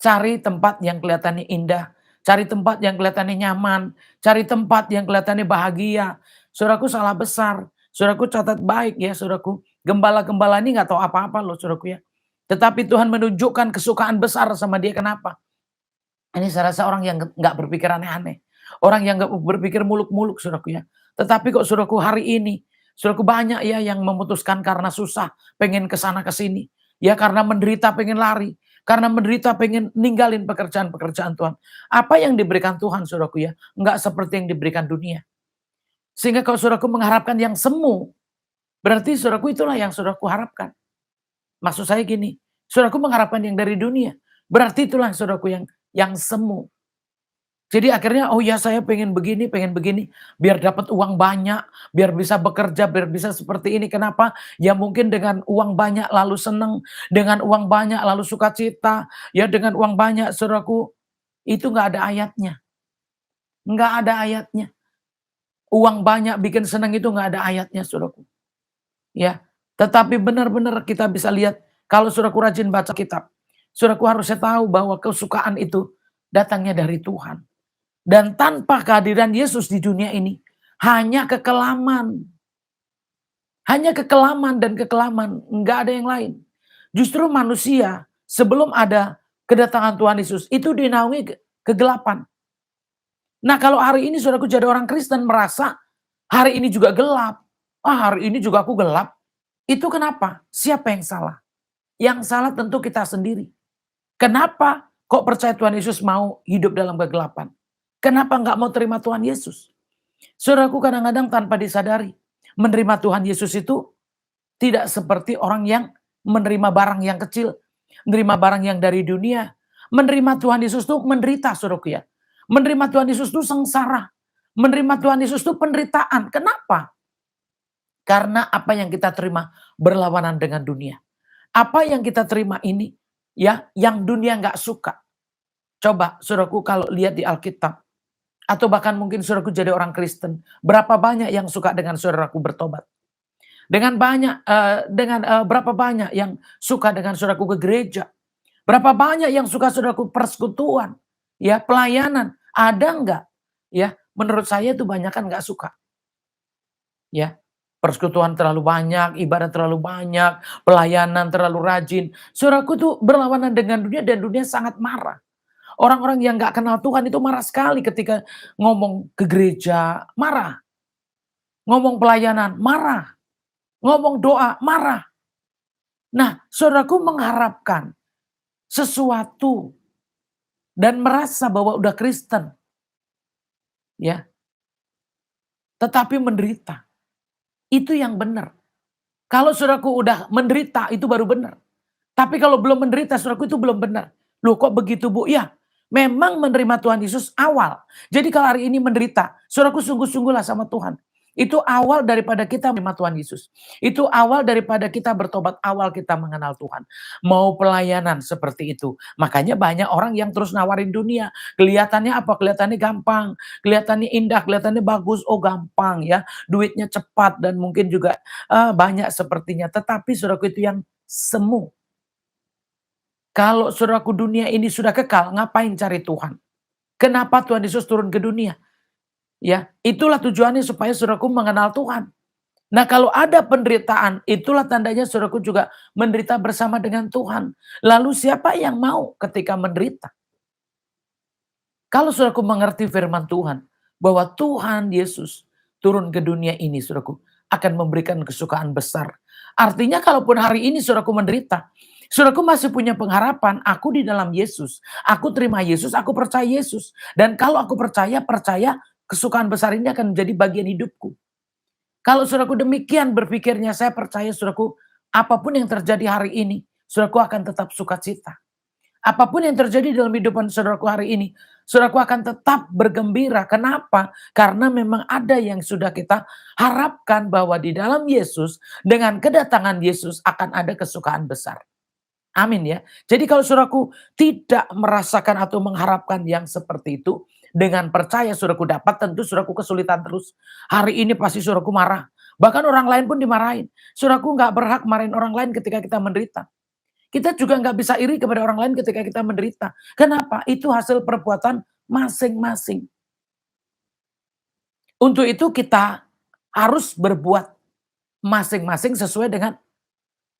Cari tempat yang kelihatannya indah, cari tempat yang kelihatannya nyaman, cari tempat yang kelihatannya bahagia. Saudaraku salah besar. Saudaraku catat baik ya saudaraku. Gembala-gembala ini nggak tahu apa-apa loh saudaraku ya. Tetapi Tuhan menunjukkan kesukaan besar sama dia, kenapa? Ini saya rasa orang yang nggak berpikir aneh-aneh. Orang yang nggak berpikir muluk-muluk saudaraku ya. Tetapi kok saudaraku hari ini, saudaraku banyak ya yang memutuskan karena susah, pengen ke sana ke sini. Ya karena menderita pengen lari. Karena menderita pengen ninggalin pekerjaan-pekerjaan Tuhan. Apa yang diberikan Tuhan saudaraku ya, nggak seperti yang diberikan dunia. Sehingga kalau saudaraku mengharapkan yang semu, berarti saudaraku itulah yang saudaraku harapkan. Maksud saya gini, saudaraku mengharapkan yang dari dunia, berarti itulah saudaraku yang semu. Jadi akhirnya, oh ya saya pengen begini, biar dapat uang banyak, biar bisa bekerja, biar bisa seperti ini. Kenapa? Ya mungkin dengan uang banyak lalu seneng, dengan uang banyak lalu sukacita, ya dengan uang banyak saudaraku, itu nggak ada ayatnya. Nggak ada ayatnya. Uang banyak bikin seneng itu nggak ada ayatnya saudaraku. Ya, tetapi benar-benar kita bisa lihat kalau saudaraku rajin baca kitab, saudaraku harusnya tahu bahwa kesukaan itu datangnya dari Tuhan. Dan tanpa kehadiran Yesus di dunia ini, hanya kekelaman. Hanya kekelaman dan kekelaman, enggak ada yang lain. Justru manusia sebelum ada kedatangan Tuhan Yesus, itu dinaungi kegelapan. Nah kalau hari ini saudaraku jadi orang Kristen merasa, hari ini juga gelap. Hari ini juga aku gelap. Itu kenapa? Siapa yang salah? Yang salah tentu kita sendiri. Kenapa kok percaya Tuhan Yesus mau hidup dalam kegelapan? Kenapa nggak mau terima Tuhan Yesus? Saudaraku kadang-kadang tanpa disadari, menerima Tuhan Yesus itu tidak seperti orang yang menerima barang yang kecil, menerima barang yang dari dunia. Menerima Tuhan Yesus itu menderita, saudaraku ya. Menerima Tuhan Yesus itu sengsara. Menerima Tuhan Yesus itu penderitaan. Kenapa? Karena apa yang kita terima berlawanan dengan dunia. Apa yang kita terima ini, ya, yang dunia nggak suka. Coba, saudaraku kalau lihat di Alkitab, atau bahkan mungkin saudaraku jadi orang Kristen, berapa banyak yang suka dengan saudaraku bertobat? Berapa banyak yang suka dengan saudaraku ke gereja? Berapa banyak yang suka saudaraku persekutuan, ya pelayanan? Ada enggak? Ya, menurut saya itu banyak kan nggak suka. Ya, persekutuan terlalu banyak, ibadah terlalu banyak, pelayanan terlalu rajin. Saudaraku tuh berlawanan dengan dunia dan dunia sangat marah. Orang-orang yang nggak kenal Tuhan itu marah sekali ketika ngomong ke gereja, marah. Ngomong pelayanan, marah. Ngomong doa, marah. Nah, saudaraku mengharapkan sesuatu dan merasa bahwa udah Kristen, ya, tetapi menderita. Itu yang benar. Kalau saudaraku udah menderita, itu baru benar. Tapi kalau belum menderita, saudaraku itu belum benar. Loh kok begitu Bu? Ya, memang menerima Tuhan Yesus awal. Jadi kalau hari ini menderita, saudaraku sungguh-sungguhlah sama Tuhan. Itu awal daripada kita menerima Tuhan Yesus. Itu awal daripada kita bertobat, awal kita mengenal Tuhan. Mau pelayanan seperti itu. Makanya banyak orang yang terus nawarin dunia. Kelihatannya apa? Kelihatannya gampang. Kelihatannya indah, kelihatannya bagus. Oh gampang ya. Duitnya cepat dan mungkin juga banyak sepertinya. Tetapi saudaraku itu yang semu. Kalau saudaraku dunia ini sudah kekal, ngapain cari Tuhan? Kenapa Tuhan Yesus turun ke dunia? Ya, itulah tujuannya supaya saudaraku mengenal Tuhan. Nah, kalau ada penderitaan, itulah tandanya saudaraku juga menderita bersama dengan Tuhan. Lalu siapa yang mau ketika menderita? Kalau saudaraku mengerti firman Tuhan, bahwa Tuhan Yesus turun ke dunia ini, saudaraku, akan memberikan kesukaan besar. Artinya kalaupun hari ini saudaraku menderita, saudaraku masih punya pengharapan, aku di dalam Yesus. Aku terima Yesus, aku percaya Yesus. Dan kalau aku percaya kesukaan besar ini akan menjadi bagian hidupku. Kalau saudaraku demikian berpikirnya, saya percaya saudaraku, apapun yang terjadi hari ini, saudaraku akan tetap sukacita. Apapun yang terjadi dalam hidupan saudaraku hari ini, saudaraku akan tetap bergembira. Kenapa? Karena memang ada yang sudah kita harapkan bahwa di dalam Yesus, dengan kedatangan Yesus akan ada kesukaan besar. Amin ya. Jadi kalau saudaraku tidak merasakan atau mengharapkan yang seperti itu, dengan percaya saudaraku dapat, tentu saudaraku kesulitan terus. Hari ini pasti saudaraku marah. Bahkan orang lain pun dimarahin. Saudaraku nggak berhak marahin orang lain ketika kita menderita. Kita juga nggak bisa iri kepada orang lain ketika kita menderita. Kenapa? Itu hasil perbuatan masing-masing. Untuk itu kita harus berbuat masing-masing sesuai dengan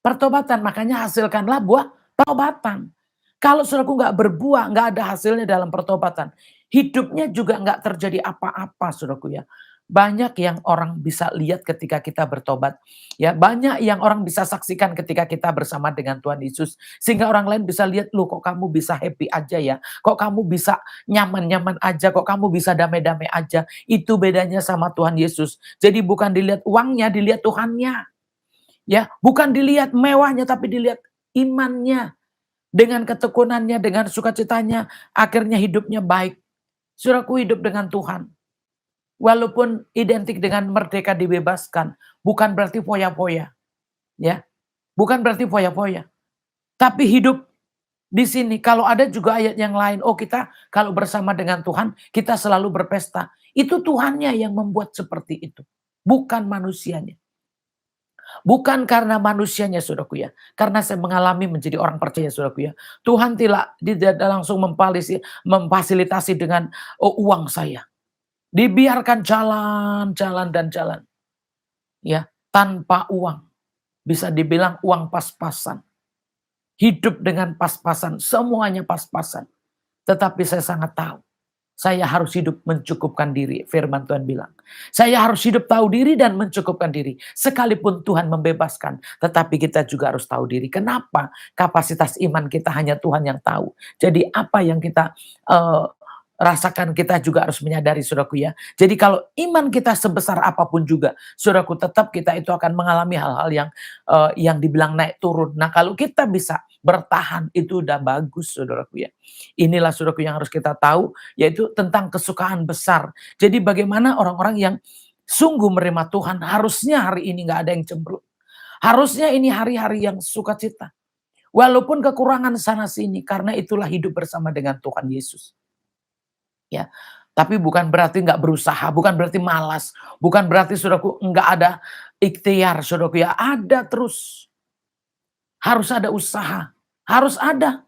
pertobatan. Makanya hasilkanlah buah pertobatan. Kalau saudaraku nggak berbuah, nggak ada hasilnya dalam pertobatan. Hidupnya juga nggak terjadi apa-apa, saudaraku ya. Banyak yang orang bisa lihat ketika kita bertobat. Ya, banyak yang orang bisa saksikan ketika kita bersama dengan Tuhan Yesus. Sehingga orang lain bisa lihat, loh kok kamu bisa happy aja ya. Kok kamu bisa nyaman-nyaman aja. Kok kamu bisa damai-damai aja. Itu bedanya sama Tuhan Yesus. Jadi bukan dilihat uangnya, dilihat Tuhannya. Ya, bukan dilihat mewahnya, tapi dilihat imannya. Dengan ketekunannya, dengan sukacitanya, akhirnya hidupnya baik. Saudaraku, hidup dengan Tuhan, walaupun identik dengan merdeka dibebaskan, bukan berarti foya-foya, ya. Bukan berarti foya-foya. Tapi hidup di sini kalau ada juga ayat yang lain, oh kita kalau bersama dengan Tuhan, kita selalu berpesta. Itu Tuhannya yang membuat seperti itu, bukan manusianya. Bukan karena manusianya, saudaraku ya. Karena saya mengalami menjadi orang percaya, saudaraku ya. Tuhan tidak langsung memfasilitasi dengan uang saya. Dibiarkan jalan, jalan dan jalan. Ya, tanpa uang. Bisa dibilang uang pas-pasan. Hidup dengan pas-pasan, semuanya pas-pasan. Tetapi saya sangat tahu, saya harus hidup mencukupkan diri, firman Tuhan bilang. Saya harus hidup tahu diri dan mencukupkan diri. Sekalipun Tuhan membebaskan, tetapi kita juga harus tahu diri. Kenapa? Kapasitas iman kita hanya Tuhan yang tahu. Jadi apa yang kita rasakan, kita juga harus menyadari, saudaraku ya. Jadi kalau iman kita sebesar apapun juga, saudaraku, tetap kita itu akan mengalami hal-hal yang dibilang naik turun. Nah kalau kita bisa bertahan, itu udah bagus, saudaraku ya. Inilah, saudaraku, yang harus kita tahu, yaitu tentang kesukaan besar. Jadi bagaimana orang-orang yang sungguh menerima Tuhan, harusnya hari ini nggak ada yang cemberut. Harusnya ini hari-hari yang sukacita. Walaupun kekurangan sana sini, karena itulah hidup bersama dengan Tuhan Yesus. Ya, tapi bukan berarti nggak berusaha, bukan berarti malas, bukan berarti, saudaraku, nggak ada ikhtiar, saudaraku ya. Ada terus. Harus ada usaha, harus ada.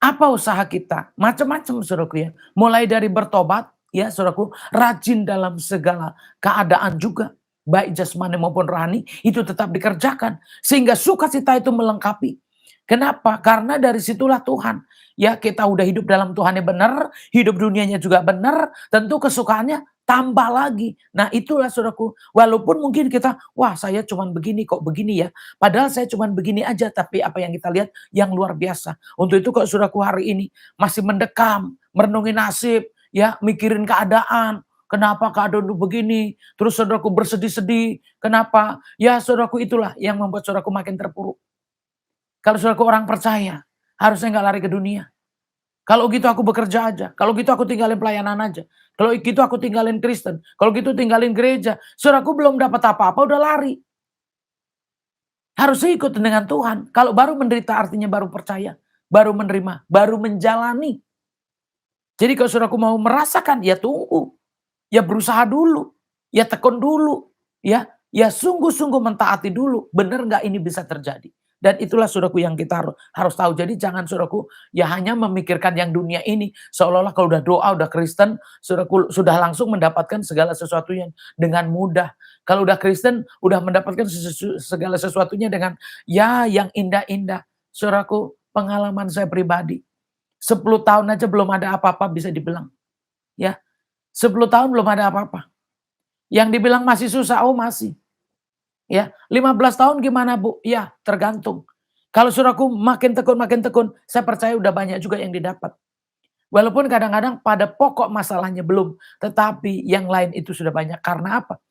Apa usaha kita? Macam-macam, saudaraku ya. Mulai dari bertobat, ya saudaraku, rajin dalam segala keadaan juga. Baik jasmani maupun rohani, itu tetap dikerjakan. Sehingga sukacita itu melengkapi. Kenapa? Karena dari situlah Tuhan. Ya, kita udah hidup dalam Tuhan yang benar, hidup dunianya juga benar, tentu kesukaannya tambah lagi. Nah itulah, saudaraku, walaupun mungkin kita, wah saya cuman begini kok, begini ya. Padahal saya cuman begini aja, tapi apa yang kita lihat yang luar biasa. Untuk itu kok, saudaraku, hari ini masih mendekam, merenungi nasib, ya, mikirin keadaan. Kenapa keadaan itu begini? Terus saudaraku bersedih-sedih. Kenapa? Ya saudaraku, itulah yang membuat saudaraku makin terpuruk. Kalau saudaraku orang percaya, harusnya nggak lari ke dunia. Kalau gitu aku bekerja aja. Kalau gitu aku tinggalin pelayanan aja. Kalau gitu aku tinggalin Kristen. Kalau gitu tinggalin gereja. Saudaraku belum dapat apa-apa udah lari. Harusnya ikut dengan Tuhan. Kalau baru menderita artinya baru percaya. Baru menerima. Baru menjalani. Jadi kalau saudaraku mau merasakan, ya tunggu. Ya berusaha dulu. Ya tekun dulu. Ya sungguh-sungguh mentaati dulu. Benar nggak ini bisa terjadi? Dan itulah, saudaraku, yang kita harus tahu. Jadi jangan, saudaraku, ya hanya memikirkan yang dunia ini. Seolah-olah kalau udah doa, udah Kristen, saudaraku, sudah langsung mendapatkan segala sesuatunya dengan mudah. Kalau udah Kristen, udah mendapatkan segala sesuatunya dengan yang indah-indah. Saudaraku, pengalaman saya pribadi. 10 tahun aja belum ada apa-apa bisa dibilang. Ya, 10 tahun belum ada apa-apa. Yang dibilang masih susah, oh masih. Ya, 15 tahun gimana, Bu? Ya, tergantung. Kalau saudaraku makin tekun, saya percaya udah banyak juga yang didapat. Walaupun kadang-kadang pada pokok masalahnya belum, tetapi yang lain itu sudah banyak. Karena apa?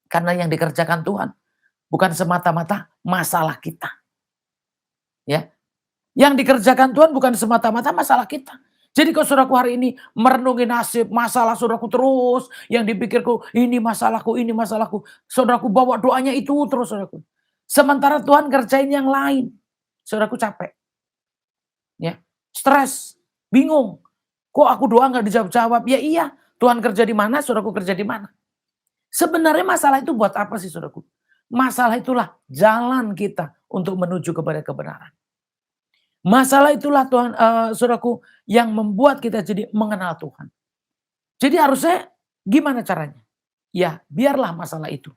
Karena yang dikerjakan Tuhan bukan semata-mata masalah kita. Ya. Yang dikerjakan Tuhan bukan semata-mata masalah kita. Jadi kalau saudaraku hari ini merenungi nasib, masalah saudaraku terus, yang dipikirku, ini masalahku, ini masalahku. Saudaraku bawa doanya itu terus, saudaraku. Sementara Tuhan kerjain yang lain. Saudaraku capek. Ya, stres, bingung. Kok aku doa nggak dijawab-jawab? Ya iya, Tuhan kerja di mana, saudaraku kerja di mana. Sebenarnya masalah itu buat apa sih, saudaraku? Masalah itulah jalan kita untuk menuju kepada kebenaran. Masalah itulah Tuhan, saudaraku, yang membuat kita jadi mengenal Tuhan. Jadi harusnya gimana caranya? Ya, biarlah masalah itu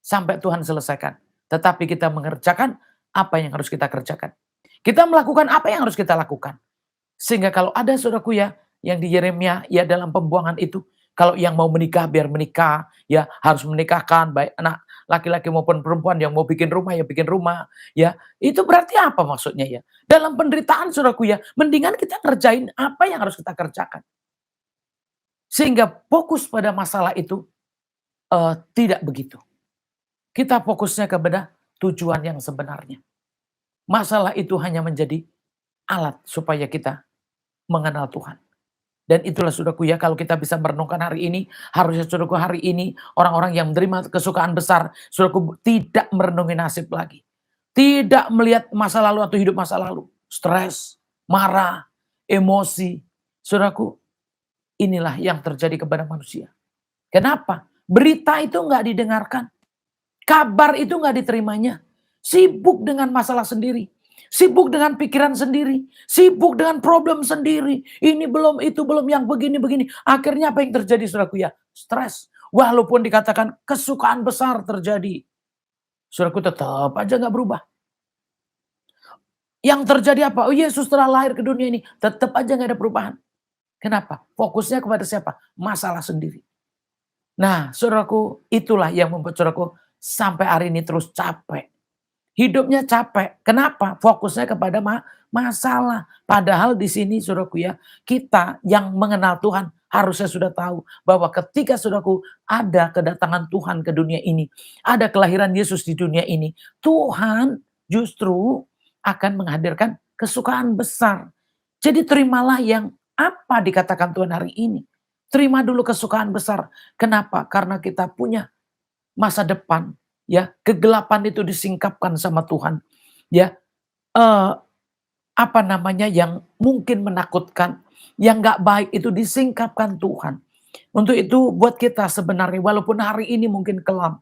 sampai Tuhan selesaikan. Tetapi kita mengerjakan apa yang harus kita kerjakan. Kita melakukan apa yang harus kita lakukan. Sehingga kalau ada, saudaraku ya, yang di Yeremia ya dalam pembuangan itu, kalau yang mau menikah biar menikah, ya harus menikahkan baik anak laki-laki maupun perempuan, yang mau bikin rumah ya bikin rumah, ya. Itu berarti apa maksudnya ya? Dalam penderitaan, saudaraku ya, mendingan kita ngerjain apa yang harus kita kerjakan. Sehingga fokus pada masalah itu tidak begitu. Kita fokusnya kepada tujuan yang sebenarnya. Masalah itu hanya menjadi alat supaya kita mengenal Tuhan. Dan itulah saudaraku ya, kalau kita bisa merenungkan hari ini, harusnya saudaraku hari ini orang-orang yang menerima kesukaan besar, saudaraku tidak merenungi nasib lagi. Tidak melihat masa lalu atau hidup masa lalu. Stres, marah, emosi. Saudaraku, inilah yang terjadi kepada manusia. Kenapa? Berita itu nggak didengarkan. Kabar itu nggak diterimanya. Sibuk dengan masalah sendiri. Sibuk dengan pikiran sendiri. Sibuk dengan problem sendiri. Ini belum, itu belum, yang begini-begini. Akhirnya apa yang terjadi saudaraku ya? Stres. Walaupun dikatakan kesukaan besar terjadi. Saudaraku tetap aja nggak berubah. Yang terjadi apa? Oh, Yesus telah lahir ke dunia ini. Tetap aja nggak ada perubahan. Kenapa? Fokusnya kepada siapa? Masalah sendiri. Nah, saudaraku, itulah yang membuat saudaraku sampai hari ini terus capek. Hidupnya capek. Kenapa? Fokusnya kepada masalah. Padahal di sini saudaraku ya, kita yang mengenal Tuhan harusnya sudah tahu bahwa ketika saudaraku ada kedatangan Tuhan ke dunia ini, ada kelahiran Yesus di dunia ini, Tuhan justru akan menghadirkan kesukaan besar. Jadi terimalah yang apa dikatakan Tuhan hari ini. Terima dulu kesukaan besar. Kenapa? Karena kita punya masa depan, ya, kegelapan itu disingkapkan sama Tuhan, ya, apa namanya, yang mungkin menakutkan, yang nggak baik itu disingkapkan Tuhan. Untuk itu buat kita sebenarnya walaupun hari ini mungkin kelam,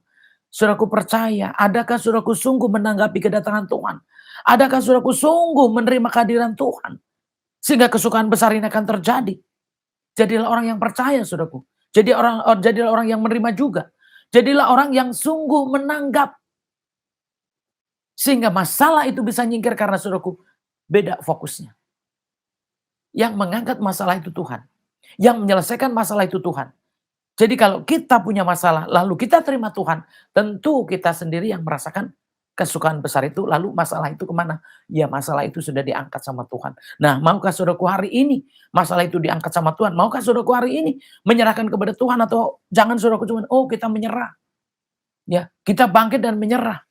saudaraku percaya, adakah saudaraku sungguh menanggapi kedatangan Tuhan? Adakah saudaraku sungguh menerima kehadiran Tuhan? Sehingga kesukaan besar ini akan terjadi. Jadilah orang yang percaya saudaraku. Jadilah orang yang menerima juga. Jadilah orang yang sungguh menanggap. Sehingga masalah itu bisa nyingkir karena saudaraku beda fokusnya. Yang mengangkat masalah itu Tuhan. Yang menyelesaikan masalah itu Tuhan. Jadi kalau kita punya masalah lalu kita terima Tuhan, tentu kita sendiri yang merasakan kesukaan besar itu, lalu masalah itu kemana? Ya masalah itu sudah diangkat sama Tuhan. Nah, maukah saudaraku hari ini masalah itu diangkat sama Tuhan? Maukah saudaraku hari ini menyerahkan kepada Tuhan, atau jangan saudaraku cuma, oh kita menyerah. Ya, kita bangkit dan menyerah.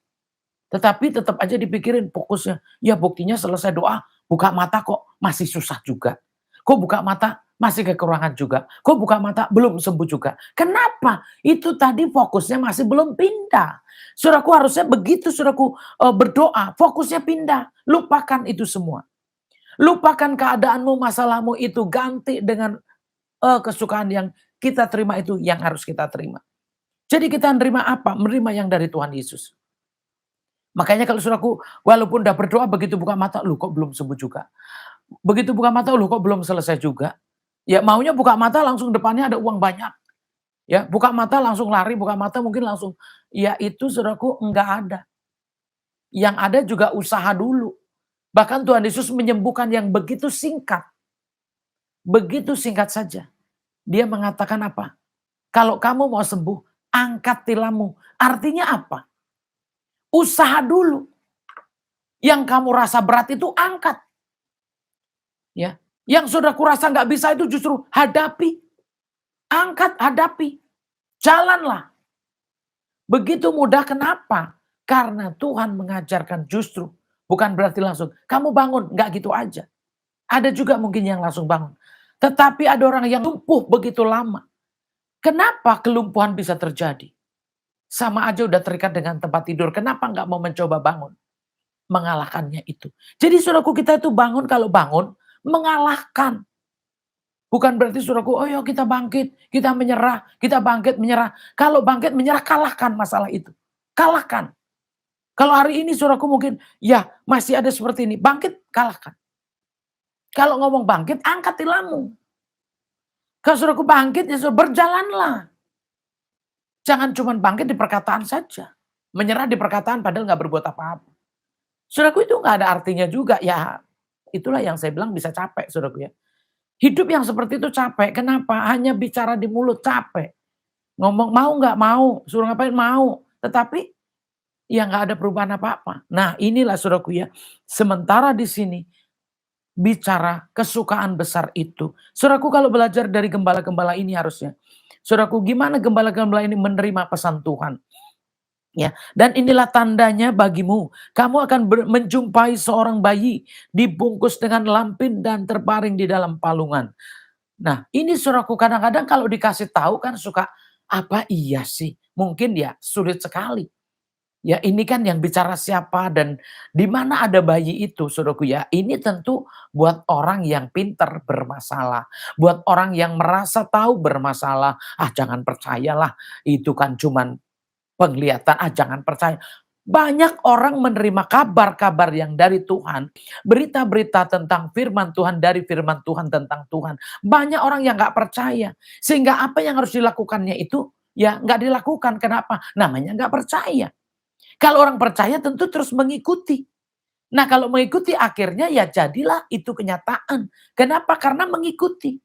Tetapi tetap aja dipikirin fokusnya. Ya buktinya selesai doa, buka mata kok masih susah juga. Kok buka mata masih kekurangan juga. Kok buka mata belum sembuh juga. Kenapa? Itu tadi fokusnya masih belum pindah. Saudaraku harusnya begitu saudaraku berdoa, fokusnya pindah. Lupakan itu semua. Lupakan keadaanmu, masalahmu itu, ganti dengan kesukaan yang kita terima itu yang harus kita terima. Jadi kita menerima apa? Menerima yang dari Tuhan Yesus. Makanya kalau saudaraku walaupun udah berdoa begitu buka mata, lu kok belum sembuh juga. Begitu buka mata, lu kok belum selesai juga. Ya maunya buka mata langsung depannya ada uang banyak. Ya, buka mata langsung lari, buka mata mungkin langsung. Ya itu saudaraku enggak ada. Yang ada juga usaha dulu. Bahkan Tuhan Yesus menyembuhkan yang begitu singkat. Begitu singkat saja. Dia mengatakan apa? Kalau kamu mau sembuh, angkat tilammu. Artinya apa? Usaha dulu. Yang kamu rasa berat itu angkat. Ya, yang saudaraku rasa nggak bisa itu justru hadapi. Angkat, hadapi. Jalanlah. Begitu mudah, kenapa? Karena Tuhan mengajarkan justru. Bukan berarti langsung, kamu bangun, nggak gitu aja. Ada juga mungkin yang langsung bangun. Tetapi ada orang yang lumpuh begitu lama. Kenapa kelumpuhan bisa terjadi? Sama aja udah terikat dengan tempat tidur, kenapa nggak mau mencoba bangun? Mengalahkannya itu. Jadi saudaraku kita itu bangun, kalau bangun, mengalahkan. Bukan berarti saudaraku, oh ya kita bangkit, kita menyerah, kita bangkit menyerah. Kalau bangkit menyerah, kalahkan masalah itu. Kalahkan. Kalau hari ini saudaraku mungkin, ya masih ada seperti ini, bangkit, kalahkan. Kalau ngomong bangkit, angkat tilammu. Kalau saudaraku bangkit, ya berjalanlah. Jangan cuma bangkit di perkataan saja. Menyerah di perkataan padahal nggak berbuat apa-apa. Saudaraku itu nggak ada artinya juga. Ya itulah yang saya bilang bisa capek saudaraku ya. Hidup yang seperti itu capek. Kenapa? Hanya bicara di mulut capek. Ngomong mau nggak mau, suruh ngapain mau. Tetapi ya nggak ada perubahan apa-apa. Nah inilah saudaraku ya. Sementara di sini bicara kesukaan besar itu. Saudaraku kalau belajar dari gembala-gembala ini harusnya. Saudaraku gimana gembala-gembala ini menerima pesan Tuhan. Ya, dan inilah tandanya bagimu. Kamu akan menjumpai seorang bayi dibungkus dengan lampin dan terbaring di dalam palungan. Nah, ini saudaraku kadang-kadang kalau dikasih tahu kan suka, "Apa iya sih?" Mungkin ya sulit sekali. Ya ini kan yang bicara siapa dan di mana ada bayi itu saudaraku ya. Ini tentu buat orang yang pinter bermasalah, buat orang yang merasa tahu bermasalah, "Ah jangan percayalah, itu kan cuman penglihatan, ah jangan percaya." Banyak orang menerima kabar-kabar yang dari Tuhan, berita-berita tentang firman Tuhan dari firman Tuhan tentang Tuhan. Banyak orang yang nggak percaya, sehingga apa yang harus dilakukannya itu ya nggak dilakukan. Kenapa? Namanya nggak percaya. Kalau orang percaya tentu terus mengikuti. Nah kalau mengikuti akhirnya ya jadilah itu kenyataan. Kenapa? Karena mengikuti.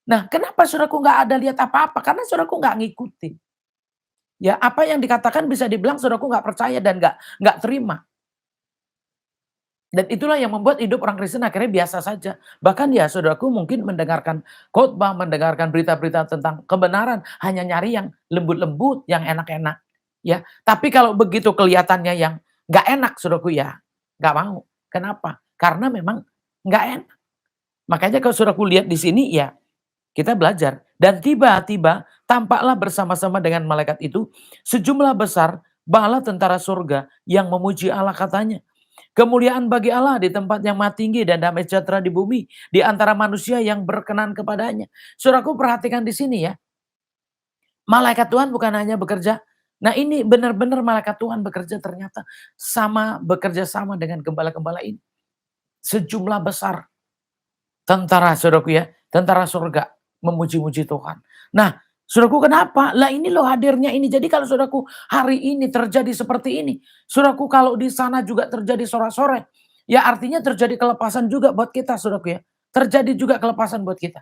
Nah kenapa saudaraku nggak ada lihat apa-apa? Karena saudaraku nggak ngikutin. Ya apa yang dikatakan bisa dibilang saudaraku nggak percaya dan nggak terima. Dan itulah yang membuat hidup orang Kristen akhirnya biasa saja. Bahkan ya saudaraku mungkin mendengarkan khotbah, mendengarkan berita-berita tentang kebenaran, hanya nyari yang lembut-lembut, yang enak-enak. Ya, tapi kalau begitu kelihatannya yang nggak enak saudaraku ya, nggak mau. Kenapa? Karena memang nggak enak. Makanya kalau saudaraku lihat di sini ya kita belajar. Dan tiba-tiba tampaklah bersama-sama dengan malaikat itu sejumlah besar bala tentara surga yang memuji Allah katanya. Kemuliaan bagi Allah di tempat yang maha tinggi dan damai sejahtera di bumi di antara manusia yang berkenan kepadanya. Saudaraku perhatikan di sini ya. Malaikat Tuhan bukan hanya bekerja. Nah ini benar-benar malaikat Tuhan bekerja ternyata bekerja sama dengan gembala-gembala ini. Sejumlah besar tentara saudaraku ya, tentara surga memuji-muji Tuhan. Nah, saudaraku kenapa? Lah ini loh hadirnya ini. Jadi kalau saudaraku hari ini terjadi seperti ini, saudaraku kalau di sana juga terjadi sorak-sorai, ya artinya terjadi kelepasan juga buat kita saudaraku ya. Terjadi juga kelepasan buat kita.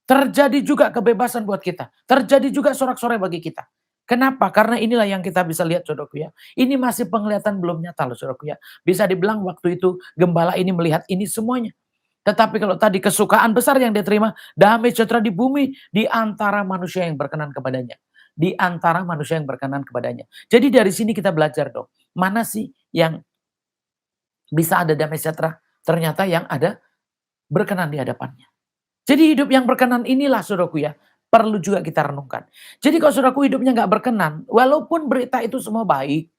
Terjadi juga kebebasan buat kita. Terjadi juga sorak-sorai bagi kita. Kenapa? Karena inilah yang kita bisa lihat saudaraku ya. Ini masih penglihatan belum nyata loh saudaraku ya. Bisa dibilang waktu itu gembala ini melihat ini semuanya. Tetapi kalau tadi kesukaan besar yang dia terima, damai sejahtera di bumi di antara manusia yang berkenan kepadanya. Di antara manusia yang berkenan kepadanya. Jadi dari sini kita belajar dong, mana sih yang bisa ada damai sejahtera? Ternyata yang ada berkenan di hadapannya. Jadi hidup yang berkenan inilah saudaraku ya, perlu juga kita renungkan. Jadi kalau saudaraku hidupnya nggak berkenan, walaupun berita itu semua baik,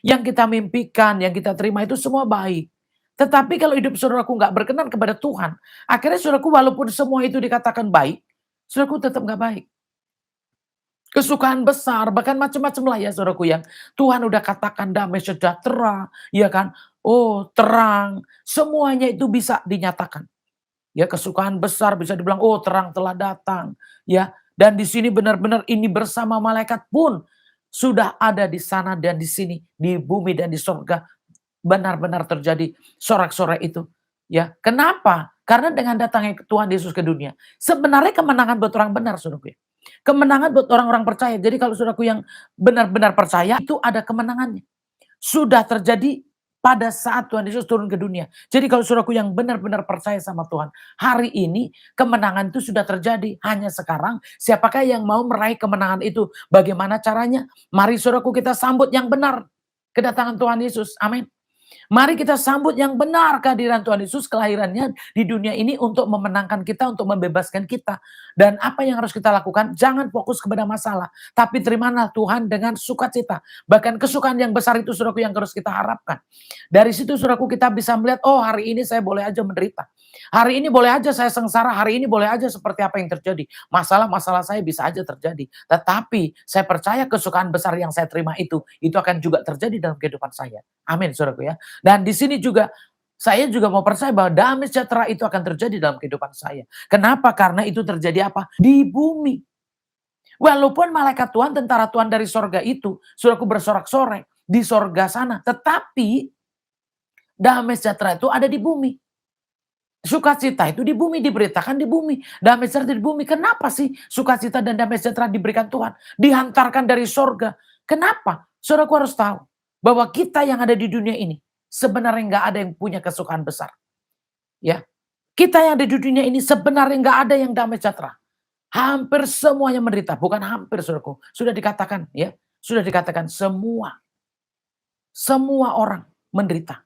yang kita mimpikan, yang kita terima itu semua baik. Tetapi kalau hidup saudaraku nggak berkenan kepada Tuhan, akhirnya saudaraku walaupun semua itu dikatakan baik, saudaraku tetap nggak baik. Kesukaan besar, bahkan macam-macam lah ya saudaraku yang Tuhan udah katakan damai sejahtera, ya kan? Oh terang, semuanya itu bisa dinyatakan. Ya kesukaan besar bisa dibilang, oh terang telah datang. Ya, dan di sini benar-benar ini bersama malaikat pun sudah ada di sana dan di sini, di bumi dan di surga benar-benar terjadi sorak-sorai itu. Ya, kenapa? Karena dengan datangnya Tuhan Yesus ke dunia, sebenarnya kemenangan buat orang benar, saudaraku ya. Kemenangan buat orang-orang percaya. Jadi kalau saudaraku yang benar-benar percaya, itu ada kemenangannya. Sudah terjadi pada saat Tuhan Yesus turun ke dunia. Jadi kalau saudaraku yang benar-benar percaya sama Tuhan, hari ini kemenangan itu sudah terjadi. Hanya sekarang siapakah yang mau meraih kemenangan itu? Bagaimana caranya? Mari saudaraku kita sambut yang benar kedatangan Tuhan Yesus. Amin. Mari kita sambut yang benar kehadiran Tuhan Yesus, kelahirannya di dunia ini untuk memenangkan kita, untuk membebaskan kita. Dan apa yang harus kita lakukan? Jangan fokus kepada masalah, tapi terimalah Tuhan dengan sukacita. Bahkan kesukaan yang besar itu saudaraku yang harus kita harapkan. Dari situ saudaraku kita bisa melihat, oh hari ini saya boleh aja menderita. Hari ini boleh aja saya sengsara, hari ini boleh aja seperti apa yang terjadi. Masalah-masalah saya bisa aja terjadi. Tetapi saya percaya kesukaan besar yang saya terima itu akan juga terjadi dalam kehidupan saya. Amin saudaraku ya. Dan di sini juga saya juga mau percaya bahwa damai sejahtera itu akan terjadi dalam kehidupan saya. Kenapa? Karena itu terjadi apa? Di bumi. Walaupun malaikat Tuhan, tentara Tuhan dari sorga itu, saudaraku bersorak-sorai di sorga sana. Tetapi damai sejahtera itu ada di bumi. Sukacita itu di bumi, diberitakan di bumi. Damai sejahtera di bumi. Kenapa sih sukacita dan damai sejahtera diberikan Tuhan? Dihantarkan dari sorga. Kenapa? Saudaraku harus tahu bahwa kita yang ada di dunia ini sebenarnya nggak ada yang punya kesukaan besar. Ya, kita yang ada di dunia ini sebenarnya nggak ada yang damai sejahtera. Hampir semuanya menderita, bukan hampir saudaraku. Sudah dikatakan ya, sudah dikatakan semua orang menderita.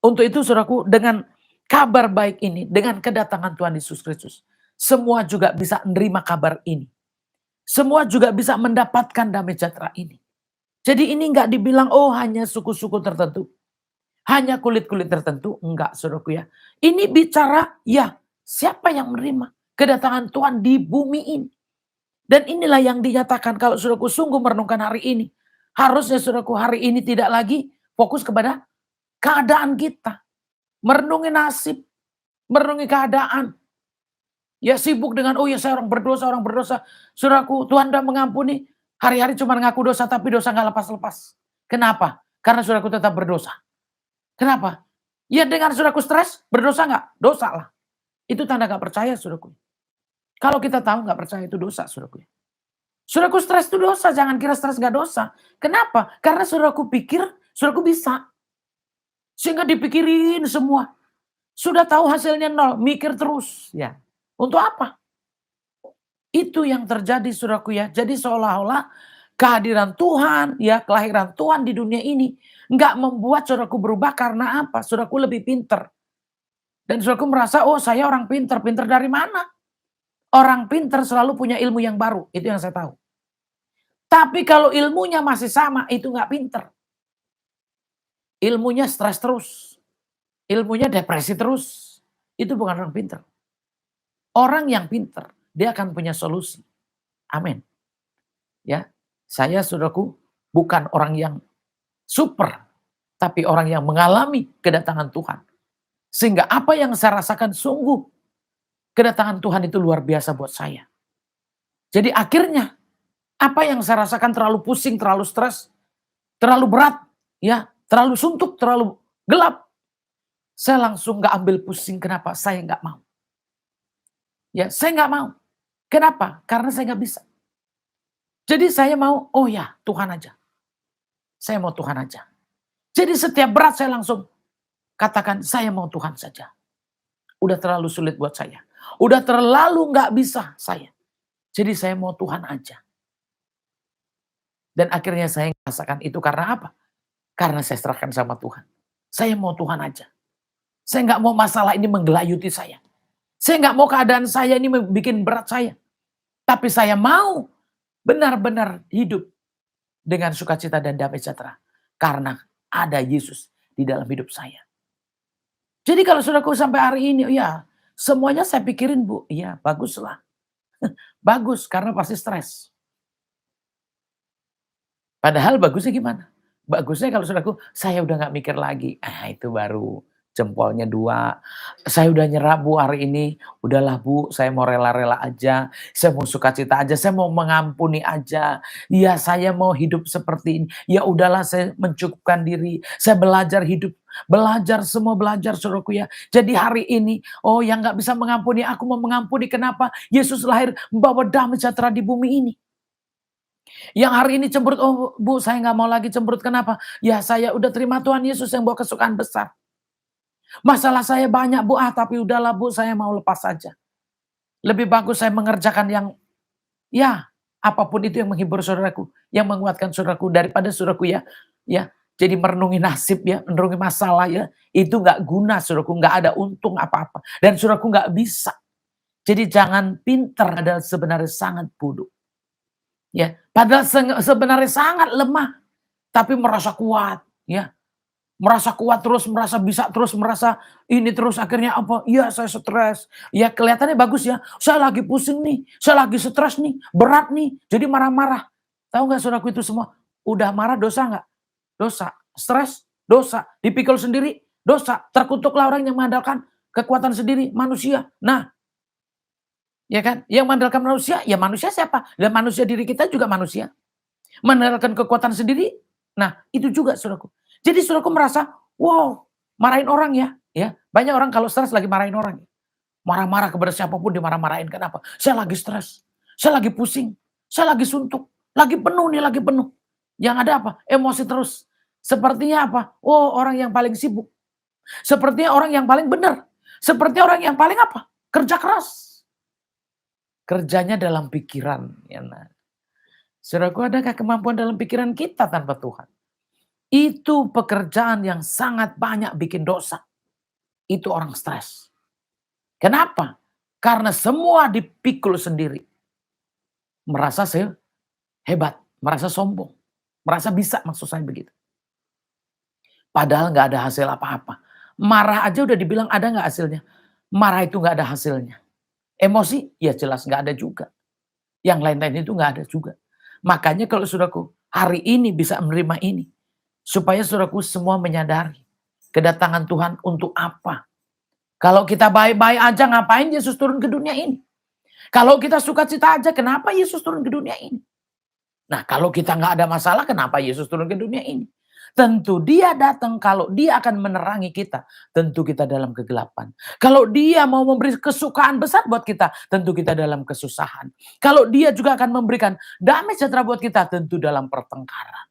Untuk itu saudaraku dengan kabar baik ini, dengan kedatangan Tuhan Yesus Kristus, semua juga bisa menerima kabar ini. Semua juga bisa mendapatkan damai sejahtera ini. Jadi ini nggak dibilang, oh hanya suku-suku tertentu. Hanya kulit-kulit tertentu. Enggak, saudaraku ya. Ini bicara, ya siapa yang menerima kedatangan Tuhan di bumi ini. Dan inilah yang dinyatakan kalau saudaraku sungguh merenungkan hari ini. Harusnya saudaraku hari ini tidak lagi fokus kepada keadaan kita. Merenungi nasib, merenungi keadaan. Ya sibuk dengan, oh ya saya orang berdosa. Saudaraku, Tuhan sudah mengampuni. Hari-hari cuma ngaku dosa, tapi dosa nggak lepas-lepas. Kenapa? Karena saudaraku tetap berdosa. Kenapa? Ya dengan saudaraku stres, berdosa nggak? Dosa lah. Itu tanda nggak percaya saudaraku. Kalau kita tahu nggak percaya itu dosa saudaraku. Saudaraku stres itu dosa, jangan kira stres nggak dosa. Kenapa? Karena saudaraku pikir, saudaraku bisa. Sehingga dipikirin semua. Sudah tahu hasilnya nol, mikir terus. Ya, untuk apa? Itu yang terjadi saudaraku ya. Jadi seolah-olah kehadiran Tuhan, ya kelahiran Tuhan di dunia ini nggak membuat saudaraku berubah karena apa? Saudaraku lebih pinter. Dan saudaraku merasa, oh saya orang pinter. Pinter dari mana? Orang pinter selalu punya ilmu yang baru. Itu yang saya tahu. Tapi kalau ilmunya masih sama, itu nggak pinter. Ilmunya stres terus. Ilmunya depresi terus. Itu bukan orang pinter. Orang yang pinter, dia akan punya solusi. Amin. Ya, saya saudaraku bukan orang yang super, tapi orang yang mengalami kedatangan Tuhan. Sehingga apa yang saya rasakan sungguh kedatangan Tuhan itu luar biasa buat saya. Jadi akhirnya apa yang saya rasakan terlalu pusing, terlalu stres, terlalu berat, ya, terlalu suntuk, terlalu gelap. Saya langsung nggak ambil pusing. Kenapa? Saya nggak mau. Ya, saya nggak mau. Kenapa? Karena saya nggak bisa. Jadi saya mau, oh ya Tuhan aja. Saya mau Tuhan aja. Jadi setiap berat saya langsung katakan, saya mau Tuhan saja. Udah terlalu sulit buat saya. Udah terlalu nggak bisa saya. Jadi saya mau Tuhan aja. Dan akhirnya saya merasakan itu karena apa? Karena saya serahkan sama Tuhan. Saya mau Tuhan aja. Saya nggak mau masalah ini menggelayuti saya. Saya nggak mau keadaan saya ini bikin berat saya. Tapi saya mau benar-benar hidup dengan sukacita dan damai sejahtera. Karena ada Yesus di dalam hidup saya. Jadi kalau saudaraku sampai hari ini, ya semuanya saya pikirin Bu, iya baguslah. Bagus karena pasti stres. Padahal bagusnya gimana? Bagusnya kalau saudaraku, saya udah nggak mikir lagi. Itu baru jempolnya 2. Saya udah nyerah Bu hari ini. Udahlah Bu, saya mau rela-rela aja. Saya mau sukacita aja, saya mau mengampuni aja. Ya saya mau hidup seperti ini. Ya udahlah saya mencukupkan diri. Saya belajar hidup. Belajar, semua belajar saudaraku ya. Jadi hari ini, oh yang nggak bisa mengampuni, aku mau mengampuni. Kenapa? Yesus lahir membawa damai sejahtera di bumi ini. Yang hari ini cemberut, oh Bu saya nggak mau lagi cemberut, kenapa? Ya saya udah terima Tuhan Yesus yang bawa kesukaan besar. Masalah saya banyak Bu, tapi udahlah Bu saya mau lepas saja. Lebih bagus saya mengerjakan yang, ya apapun itu yang menghibur saudaraku, yang menguatkan saudaraku daripada saudaraku ya jadi merenungi nasib ya, merenungi masalah ya, itu nggak guna saudaraku, nggak ada untung apa-apa. Dan saudaraku nggak bisa. Jadi jangan pintar, adalah sebenarnya sangat bodoh. Ya, padahal sebenarnya sangat lemah, tapi merasa kuat, ya. Merasa kuat terus, merasa bisa terus, merasa ini terus, akhirnya apa? Iya, saya stres. Ya kelihatannya bagus ya. Saya lagi pusing nih, saya lagi stres nih, berat nih, jadi marah-marah. Tahu nggak saudaraku itu semua? Udah marah dosa nggak? Dosa. Stres, dosa. Dipikul sendiri, dosa. Terkutuklah orang yang mengandalkan kekuatan sendiri, manusia. Nah, ya kan? Yang mengandalkan manusia, ya manusia siapa? Dan manusia diri kita juga manusia. Mengandalkan kekuatan sendiri, nah itu juga saudaraku. Jadi saudaraku merasa, wow, marahin orang ya. Banyak orang kalau stres lagi marahin orang. Marah-marah kepada siapapun dimarah-marahin. Kenapa? Saya lagi stres, saya lagi pusing, saya lagi suntuk, lagi penuh nih, lagi penuh. Yang ada apa? Emosi terus. Sepertinya apa? Oh, orang yang paling sibuk. Sepertinya orang yang paling benar. Sepertinya orang yang paling apa? Kerja keras. Kerjanya dalam pikiran. Ya, nah. Saudaraku, adakah kemampuan dalam pikiran kita tanpa Tuhan? Itu pekerjaan yang sangat banyak bikin dosa. Itu orang stres. Kenapa? Karena semua dipikul sendiri. Merasa hebat, merasa sombong, merasa bisa, maksud saya begitu. Padahal nggak ada hasil apa-apa. Marah aja udah dibilang ada nggak hasilnya? Marah itu nggak ada hasilnya. Emosi, ya jelas nggak ada juga. Yang lain-lain itu nggak ada juga. Makanya kalau saudaraku, hari ini bisa menerima ini. Supaya saudaraku semua menyadari kedatangan Tuhan untuk apa. Kalau kita baik-baik aja, ngapain Yesus turun ke dunia ini? Kalau kita sukacita aja, kenapa Yesus turun ke dunia ini? Nah, kalau kita nggak ada masalah, kenapa Yesus turun ke dunia ini? Tentu dia datang kalau dia akan menerangi kita. Tentu kita dalam kegelapan. Kalau dia mau memberi kesukaan besar buat kita, tentu kita dalam kesusahan. Kalau dia juga akan memberikan damai sejahtera buat kita, tentu dalam pertengkaran.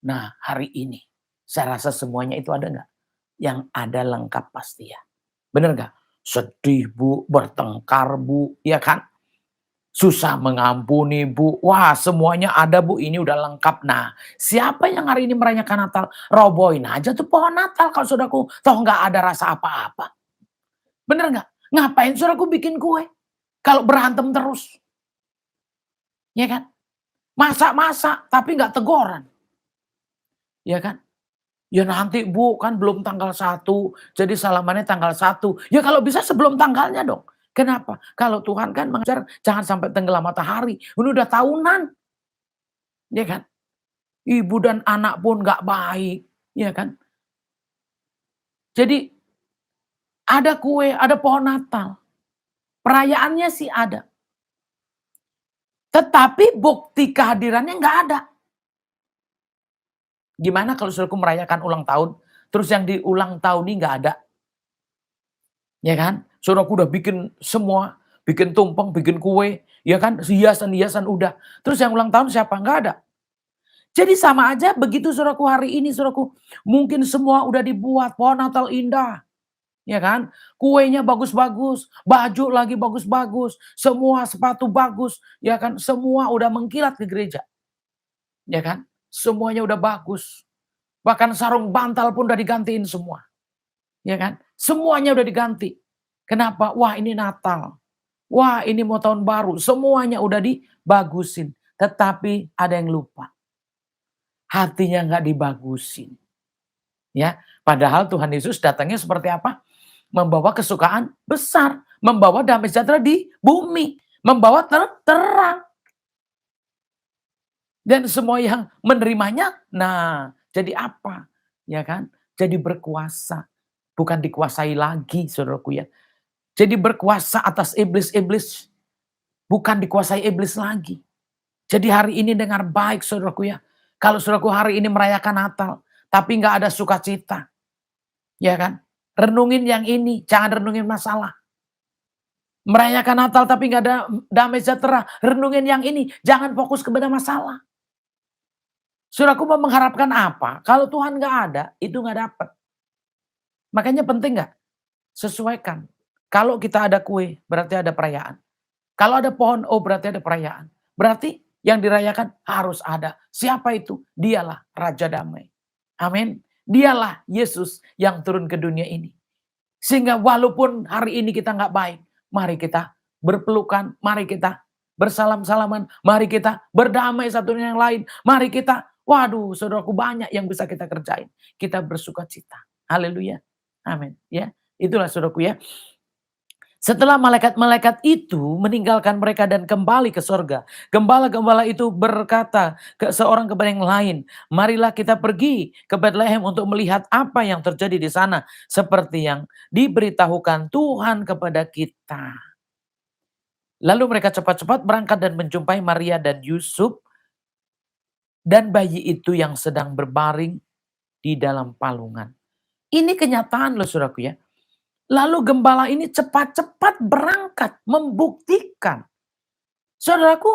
Nah, hari ini, saya rasa semuanya itu ada nggak? Yang ada lengkap pasti ya. Bener nggak? Sedih Bu, bertengkar Bu, ya kan? Susah mengampuni Bu, wah semuanya ada Bu, ini udah lengkap. Nah, siapa yang hari ini merayakan Natal? Robohin aja tuh pohon Natal kalau saudaraku, toh nggak ada rasa apa-apa. Bener nggak? Ngapain saudaraku bikin kue? Kalau berantem terus. Ya kan? Masak-masak tapi nggak teguran. Ya kan? Ya nanti Bu, kan belum tanggal 1, jadi salamannya tanggal 1. Ya kalau bisa sebelum tanggalnya dong. Kenapa? Kalau Tuhan kan mengajar jangan sampai tenggelam matahari. Ini udah tahunan. Ya kan? Ibu dan anak pun nggak baik. Ya kan? Jadi ada kue, ada pohon Natal. Perayaannya sih ada. Tetapi bukti kehadirannya nggak ada. Gimana kalau saudaraku merayakan ulang tahun, terus yang di ulang tahun ini nggak ada? Ya kan? Saudaraku udah bikin semua, bikin tumpeng, bikin kue, ya kan? Hiasan-hiasan udah. Terus yang ulang tahun siapa? Nggak ada. Jadi sama aja begitu saudaraku hari ini saudaraku. Mungkin semua udah dibuat, pohon Natal indah. Ya kan? Kuenya bagus-bagus, baju lagi bagus-bagus, semua sepatu bagus, ya kan? Semua udah mengkilat ke gereja. Ya kan? Semuanya udah bagus. Bahkan sarung bantal pun udah digantiin semua. Ya kan? Semuanya udah diganti. Kenapa? Wah, ini Natal. Wah, ini mau tahun baru. Semuanya udah dibagusin. Tetapi ada yang lupa. Hatinya nggak dibagusin. Ya, padahal Tuhan Yesus datangnya seperti apa? Membawa kesukaan besar, membawa damai sejahtera di bumi, membawa terang. Dan semua yang menerimanya, nah, jadi apa? Ya kan? Jadi berkuasa, bukan dikuasai lagi, saudaraku ya. Jadi berkuasa atas iblis-iblis, bukan dikuasai iblis lagi. Jadi hari ini dengar baik, saudaraku ya. Kalau saudaraku hari ini merayakan Natal, tapi nggak ada sukacita, ya kan? Renungin yang ini, jangan renungin masalah. Merayakan Natal tapi nggak ada damai sejahtera, renungin yang ini, jangan fokus kepada masalah. Saudaraku mau mengharapkan apa? Kalau Tuhan nggak ada, itu nggak dapat. Makanya penting nggak? Sesuaikan. Kalau kita ada kue, berarti ada perayaan. Kalau ada pohon, oh berarti ada perayaan. Berarti yang dirayakan harus ada. Siapa itu? Dialah Raja Damai. Amin. Dialah Yesus yang turun ke dunia ini. Sehingga walaupun hari ini kita nggak baik, mari kita berpelukan, mari kita bersalam-salaman, mari kita berdamai satu dengan yang lain, mari kita, waduh saudaraku banyak yang bisa kita kerjain. Kita bersuka cita. Haleluya. Amin. Ya, itulah saudaraku ya. Setelah malaikat-malaikat itu meninggalkan mereka dan kembali ke sorga, gembala-gembala itu berkata ke seorang kepada yang lain, marilah kita pergi ke Betlehem untuk melihat apa yang terjadi di sana, seperti yang diberitahukan Tuhan kepada kita. Lalu mereka cepat-cepat berangkat dan menjumpai Maria dan Yusuf dan bayi itu yang sedang berbaring di dalam palungan. Ini kenyataan loh saudaraku ya. Lalu gembala ini cepat-cepat berangkat membuktikan. Saudaraku,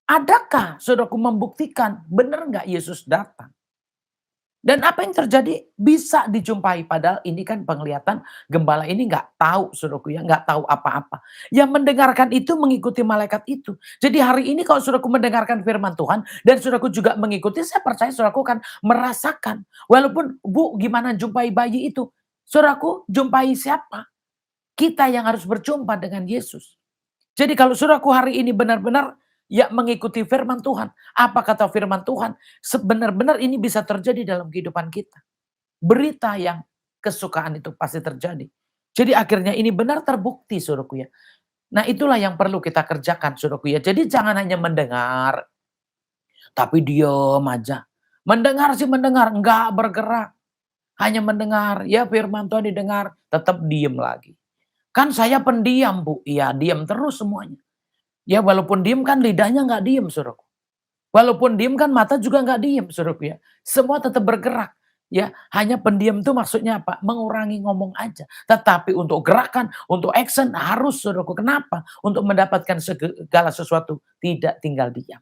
adakah saudaraku membuktikan benar nggak Yesus datang? Dan apa yang terjadi bisa dijumpai. Padahal ini kan penglihatan gembala ini nggak tahu saudaraku ya, nggak tahu apa-apa. Yang mendengarkan itu mengikuti malaikat itu. Jadi hari ini kalau saudaraku mendengarkan firman Tuhan dan saudaraku juga mengikuti, saya percaya saudaraku akan merasakan. Walaupun Bu gimana jumpai bayi itu? Saudaraku jumpai siapa? Kita yang harus berjumpa dengan Yesus. Jadi kalau saudaraku hari ini benar-benar ya mengikuti firman Tuhan. Apa kata firman Tuhan? Sebenar-benar ini bisa terjadi dalam kehidupan kita. Berita yang kesukaan itu pasti terjadi. Jadi akhirnya ini benar terbukti saudaraku ya. Nah itulah yang perlu kita kerjakan saudaraku ya. Jadi jangan hanya mendengar, tapi diam aja. Mendengar sih mendengar, enggak bergerak. Hanya mendengar, ya firman Tuhan didengar, tetap diem lagi. Kan saya pendiam Bu, iya diam terus semuanya. Ya walaupun diem kan lidahnya nggak diem saudaraku. Walaupun diem kan mata juga nggak diem saudaraku ya. Semua tetap bergerak. Ya, hanya pendiam itu maksudnya apa? Mengurangi ngomong aja. Tetapi untuk gerakan, untuk action harus saudaraku. Kenapa? Untuk mendapatkan segala sesuatu tidak tinggal diam.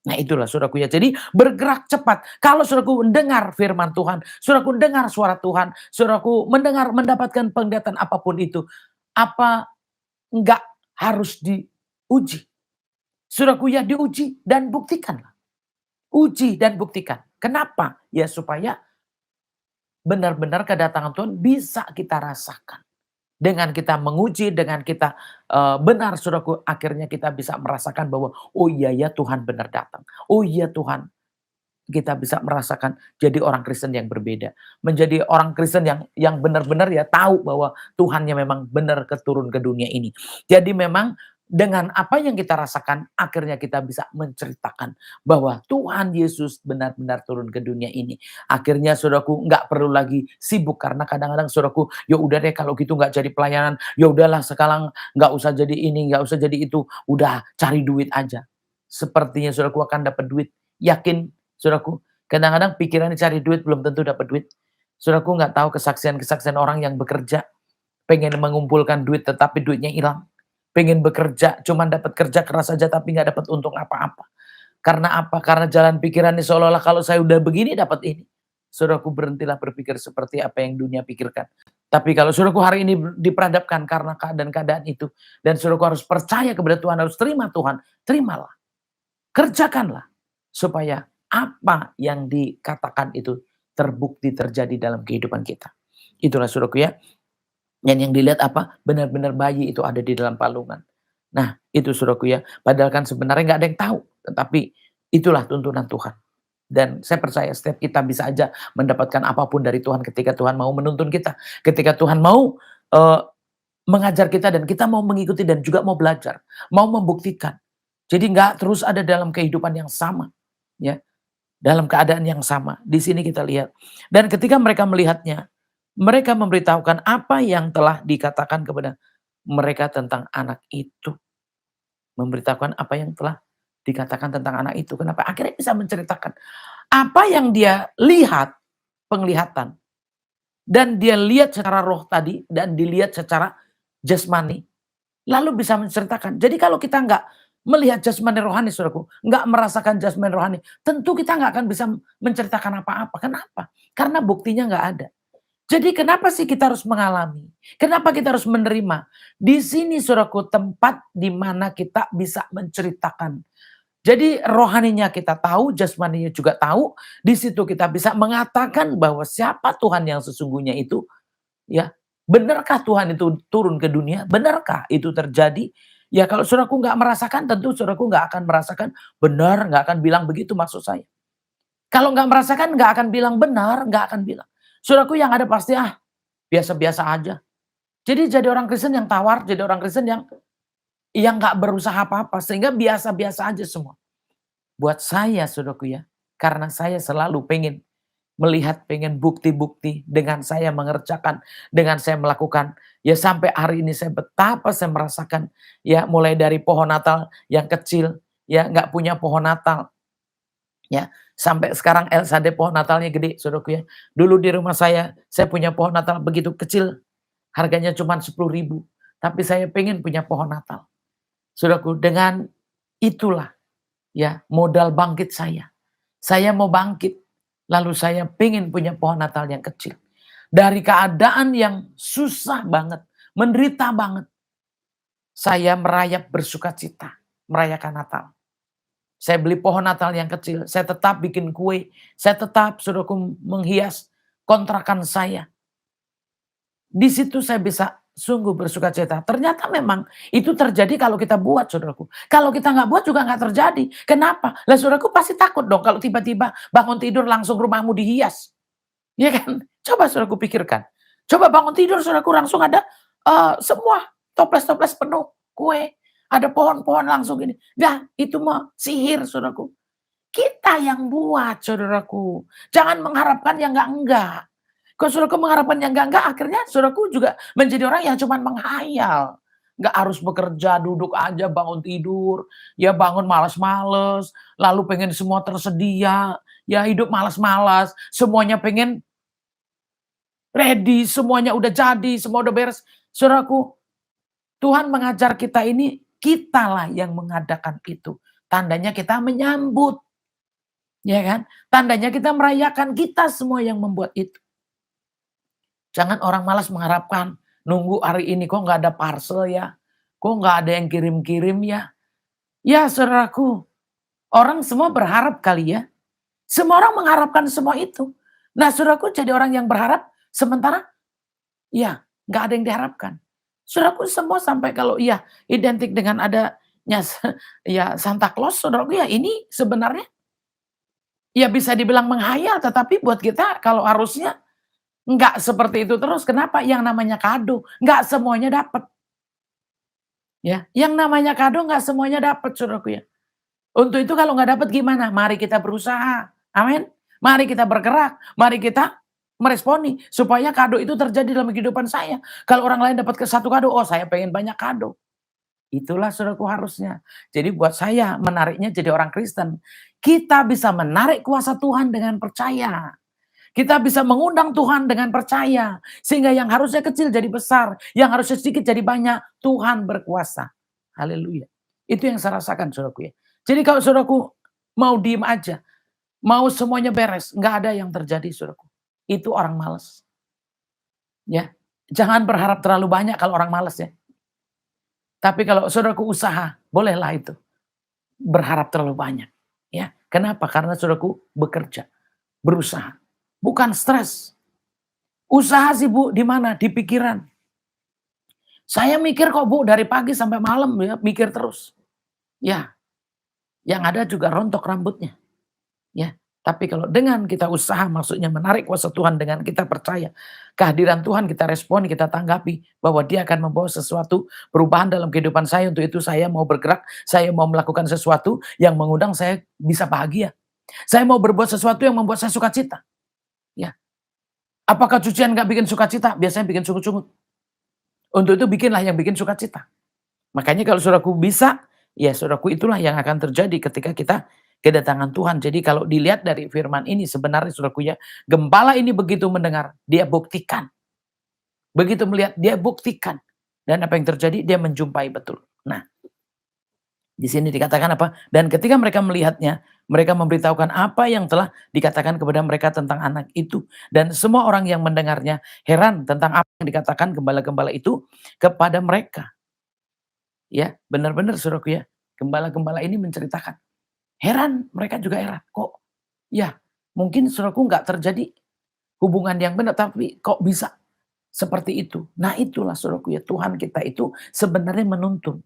Nah itulah saudaraku ya. Jadi bergerak cepat. Kalau saudaraku mendengar firman Tuhan, saudaraku dengar suara Tuhan, saudaraku mendengar mendapatkan penglihatan apapun itu, apa enggak harus diuji. Saudaraku ya diuji dan buktikanlah. Uji dan buktikan. Kenapa? Ya supaya benar-benar kedatangan Tuhan bisa kita rasakan. Dengan kita menguji, dengan kita benar saudaraku, akhirnya kita bisa merasakan bahwa oh iya ya Tuhan benar datang. Oh iya Tuhan, kita bisa merasakan jadi orang Kristen yang berbeda. Menjadi orang Kristen yang benar-benar ya tahu bahwa Tuhannya memang benar keturun ke dunia ini. Jadi memang dengan apa yang kita rasakan, akhirnya kita bisa menceritakan bahwa Tuhan Yesus benar-benar turun ke dunia ini. Akhirnya saudaraku nggak perlu lagi sibuk karena kadang-kadang saudaraku, ya udah deh kalau gitu nggak jadi pelayanan, ya udahlah sekarang nggak usah jadi ini, nggak usah jadi itu, udah cari duit aja. Sepertinya saudaraku akan dapat duit. Yakin saudaraku, kadang-kadang pikirannya cari duit belum tentu dapat duit. Saudaraku nggak tahu kesaksian-kesaksian orang yang bekerja, pengen mengumpulkan duit tetapi duitnya hilang. Pengen bekerja, cuman dapat kerja keras saja tapi nggak dapat untung apa-apa. Karena apa? Karena jalan pikirannya seolah-olah kalau saya udah begini dapat ini. Saudaraku berhentilah berpikir seperti apa yang dunia pikirkan. Tapi kalau saudaraku hari ini diperhadapkan karena keadaan-keadaan itu, dan saudaraku harus percaya kepada Tuhan, harus terima Tuhan, terimalah. Kerjakanlah. Supaya apa yang dikatakan itu terbukti terjadi dalam kehidupan kita. Itulah saudaraku ya. Dan yang dilihat apa? Benar-benar bayi itu ada di dalam palungan. Nah, itu saudaraku ya. Padahal kan sebenarnya nggak ada yang tahu. Tetapi itulah tuntunan Tuhan. Dan saya percaya setiap kita bisa aja mendapatkan apapun dari Tuhan ketika Tuhan mau menuntun kita. Ketika Tuhan mau mengajar kita dan kita mau mengikuti dan juga mau belajar. Mau membuktikan. Jadi nggak terus ada dalam kehidupan yang sama. Ya, dalam keadaan yang sama. Di sini kita lihat. Dan ketika mereka melihatnya, mereka memberitahukan apa yang telah dikatakan kepada mereka tentang anak itu. Memberitahukan apa yang telah dikatakan tentang anak itu. Kenapa? Akhirnya bisa menceritakan apa yang dia lihat, penglihatan. Dan dia lihat secara roh tadi, dan dilihat secara jasmani. Lalu bisa menceritakan. Jadi kalau kita nggak melihat jasmani rohani, saudaraku, nggak merasakan jasmani rohani, tentu kita nggak akan bisa menceritakan apa-apa. Kenapa? Karena buktinya nggak ada. Jadi kenapa sih kita harus mengalami? Kenapa kita harus menerima? Di sini saudaraku tempat di mana kita bisa menceritakan. Jadi rohaninya kita tahu, jasmaninya juga tahu. Di situ kita bisa mengatakan bahwa siapa Tuhan yang sesungguhnya itu. Ya, benarkah Tuhan itu turun ke dunia? Benarkah itu terjadi? Ya kalau saudaraku nggak merasakan, tentu saudaraku nggak akan merasakan benar, nggak akan bilang begitu maksud saya. Kalau nggak merasakan nggak akan bilang benar, nggak akan bilang. Saudaraku yang ada pasti biasa-biasa aja. Jadi orang Kristen yang tawar, jadi orang Kristen yang nggak berusaha apa-apa sehingga biasa-biasa aja semua. Buat saya saudaraku ya, karena saya selalu pengen melihat, pengen bukti-bukti dengan saya mengerjakan, dengan saya melakukan. Ya sampai hari ini saya betapa saya merasakan ya mulai dari pohon Natal yang kecil, ya nggak punya pohon Natal. Ya, sampai sekarang LSAD pohon Natalnya gede, saudaraku ya. Dulu di rumah saya punya pohon Natal begitu kecil, harganya cuma 10.000. Tapi saya pengen punya pohon Natal. Saudaraku, dengan itulah ya modal bangkit saya. Saya mau bangkit, lalu saya pengen punya pohon Natal yang kecil. Dari keadaan yang susah banget, menderita banget, saya merayap bersukacita, merayakan Natal. Saya beli pohon Natal yang kecil, saya tetap bikin kue, saya tetap saudaraku menghias kontrakan saya. Di situ saya bisa sungguh bersukacita. Ternyata memang itu terjadi kalau kita buat, saudaraku. Kalau kita nggak buat juga nggak terjadi. Kenapa? Lah saudaraku pasti takut dong kalau tiba-tiba bangun tidur langsung rumahmu dihias. Ya kan? Coba saudaraku pikirkan. Coba bangun tidur saudaraku langsung ada semua toples-toples penuh kue. Ada pohon-pohon langsung gini. Dah, itu mah sihir saudaraku. Kita yang buat saudaraku. Jangan mengharapkan yang enggak-enggak. Kalau saudaraku mengharapkan yang enggak-enggak, akhirnya saudaraku juga menjadi orang yang cuma menghayal. Nggak harus bekerja, duduk aja, bangun tidur, ya bangun malas-males, lalu pengen semua tersedia, ya hidup malas-malas, semuanya pengen ready, semuanya udah jadi, semua udah beres. Saudaraku, Tuhan mengajar kita ini, kitalah yang mengadakan itu. Tandanya kita menyambut, ya kan? Tandanya kita merayakan, kita semua yang membuat itu. Jangan orang malas mengharapkan, nunggu hari ini kok nggak ada parcel ya, kok nggak ada yang kirim-kirim ya. Ya saudaraku, orang semua berharap kali ya. Semua orang mengharapkan semua itu. Nah saudaraku jadi orang yang berharap, sementara ya nggak ada yang diharapkan. Saudaraku semua sampai kalau ya identik dengan adanya ya Santa Claus, saudaraku ya ini sebenarnya ya bisa dibilang menghayal, tetapi buat kita kalau harusnya nggak seperti itu terus. Kenapa? Yang namanya kado, nggak semuanya dapat. Ya, yang namanya kado nggak semuanya dapat, saudaraku ya. Untuk itu kalau nggak dapat gimana? Mari kita berusaha. Amin. Mari kita bergerak. Mari kita meresponi supaya kado itu terjadi dalam kehidupan saya. Kalau orang lain dapat ke satu kado, oh saya pengen banyak kado. Itulah saudaraku harusnya. Jadi buat saya menariknya jadi orang Kristen, kita bisa menarik kuasa Tuhan dengan percaya. Kita bisa mengundang Tuhan dengan percaya. Sehingga yang harusnya kecil jadi besar. Yang harusnya sedikit jadi banyak. Tuhan berkuasa. Haleluya. Itu yang saya rasakan saudaraku ya. Jadi kalau saudaraku mau diem aja. Mau semuanya beres. Nggak ada yang terjadi saudaraku. Itu orang malas. Ya. Jangan berharap terlalu banyak kalau orang malas ya. Tapi kalau saudaraku usaha. Bolehlah itu. Berharap terlalu banyak. Ya. Kenapa? Karena saudaraku bekerja. Berusaha. Bukan stres. Usaha sih Bu, di mana? Di pikiran. Saya mikir kok Bu, dari pagi sampai malam ya, mikir terus. Ya, yang ada juga rontok rambutnya. Ya, tapi kalau dengan kita usaha, maksudnya menarik kuasa Tuhan dengan kita percaya. Kehadiran Tuhan kita responi, kita tanggapi. Bahwa dia akan membawa sesuatu perubahan dalam kehidupan saya. Untuk itu saya mau bergerak, saya mau melakukan sesuatu yang mengundang saya bisa bahagia. Saya mau berbuat sesuatu yang membuat saya sukacita. Ya. Apakah cucian nggak bikin sukacita? Biasanya bikin sungut-sungut. Untuk itu bikinlah yang bikin sukacita. Makanya kalau saudaraku bisa, ya saudaraku itulah yang akan terjadi ketika kita kedatangan Tuhan. Jadi kalau dilihat dari firman ini sebenarnya saudaraku ya, gembala ini begitu mendengar, dia buktikan. Begitu melihat, dia buktikan. Dan apa yang terjadi? Dia menjumpai betul. Nah, di sini dikatakan apa? Dan ketika mereka melihatnya, mereka memberitahukan apa yang telah dikatakan kepada mereka tentang anak itu. Dan semua orang yang mendengarnya heran tentang apa yang dikatakan gembala-gembala itu kepada mereka. Ya, benar-benar saudaraku ya. Gembala-gembala ini menceritakan. Heran, mereka juga heran. Kok ya, mungkin saudaraku nggak terjadi hubungan yang benar, tapi kok bisa seperti itu. Nah itulah saudaraku ya, Tuhan kita itu sebenarnya menuntun.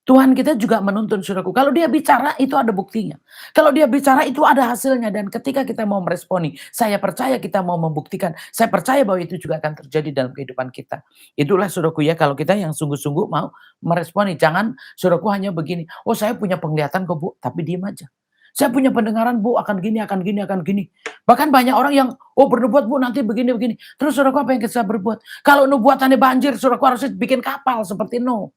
Tuhan kita juga menuntun saudaraku. Kalau dia bicara itu ada buktinya. Kalau dia bicara itu ada hasilnya. Dan ketika kita mau meresponi, saya percaya kita mau membuktikan. Saya percaya bahwa itu juga akan terjadi dalam kehidupan kita. Itulah saudaraku ya, kalau kita yang sungguh-sungguh mau meresponi. Jangan saudaraku hanya begini, oh saya punya penglihatan kok Bu, tapi diem aja. Saya punya pendengaran Bu, akan gini, akan gini, akan gini. Bahkan banyak orang yang, oh bernubuat Bu nanti begini, begini. Terus saudaraku apa yang kita berbuat? Kalau nubuatannya banjir, saudaraku harusnya bikin kapal seperti Nuh.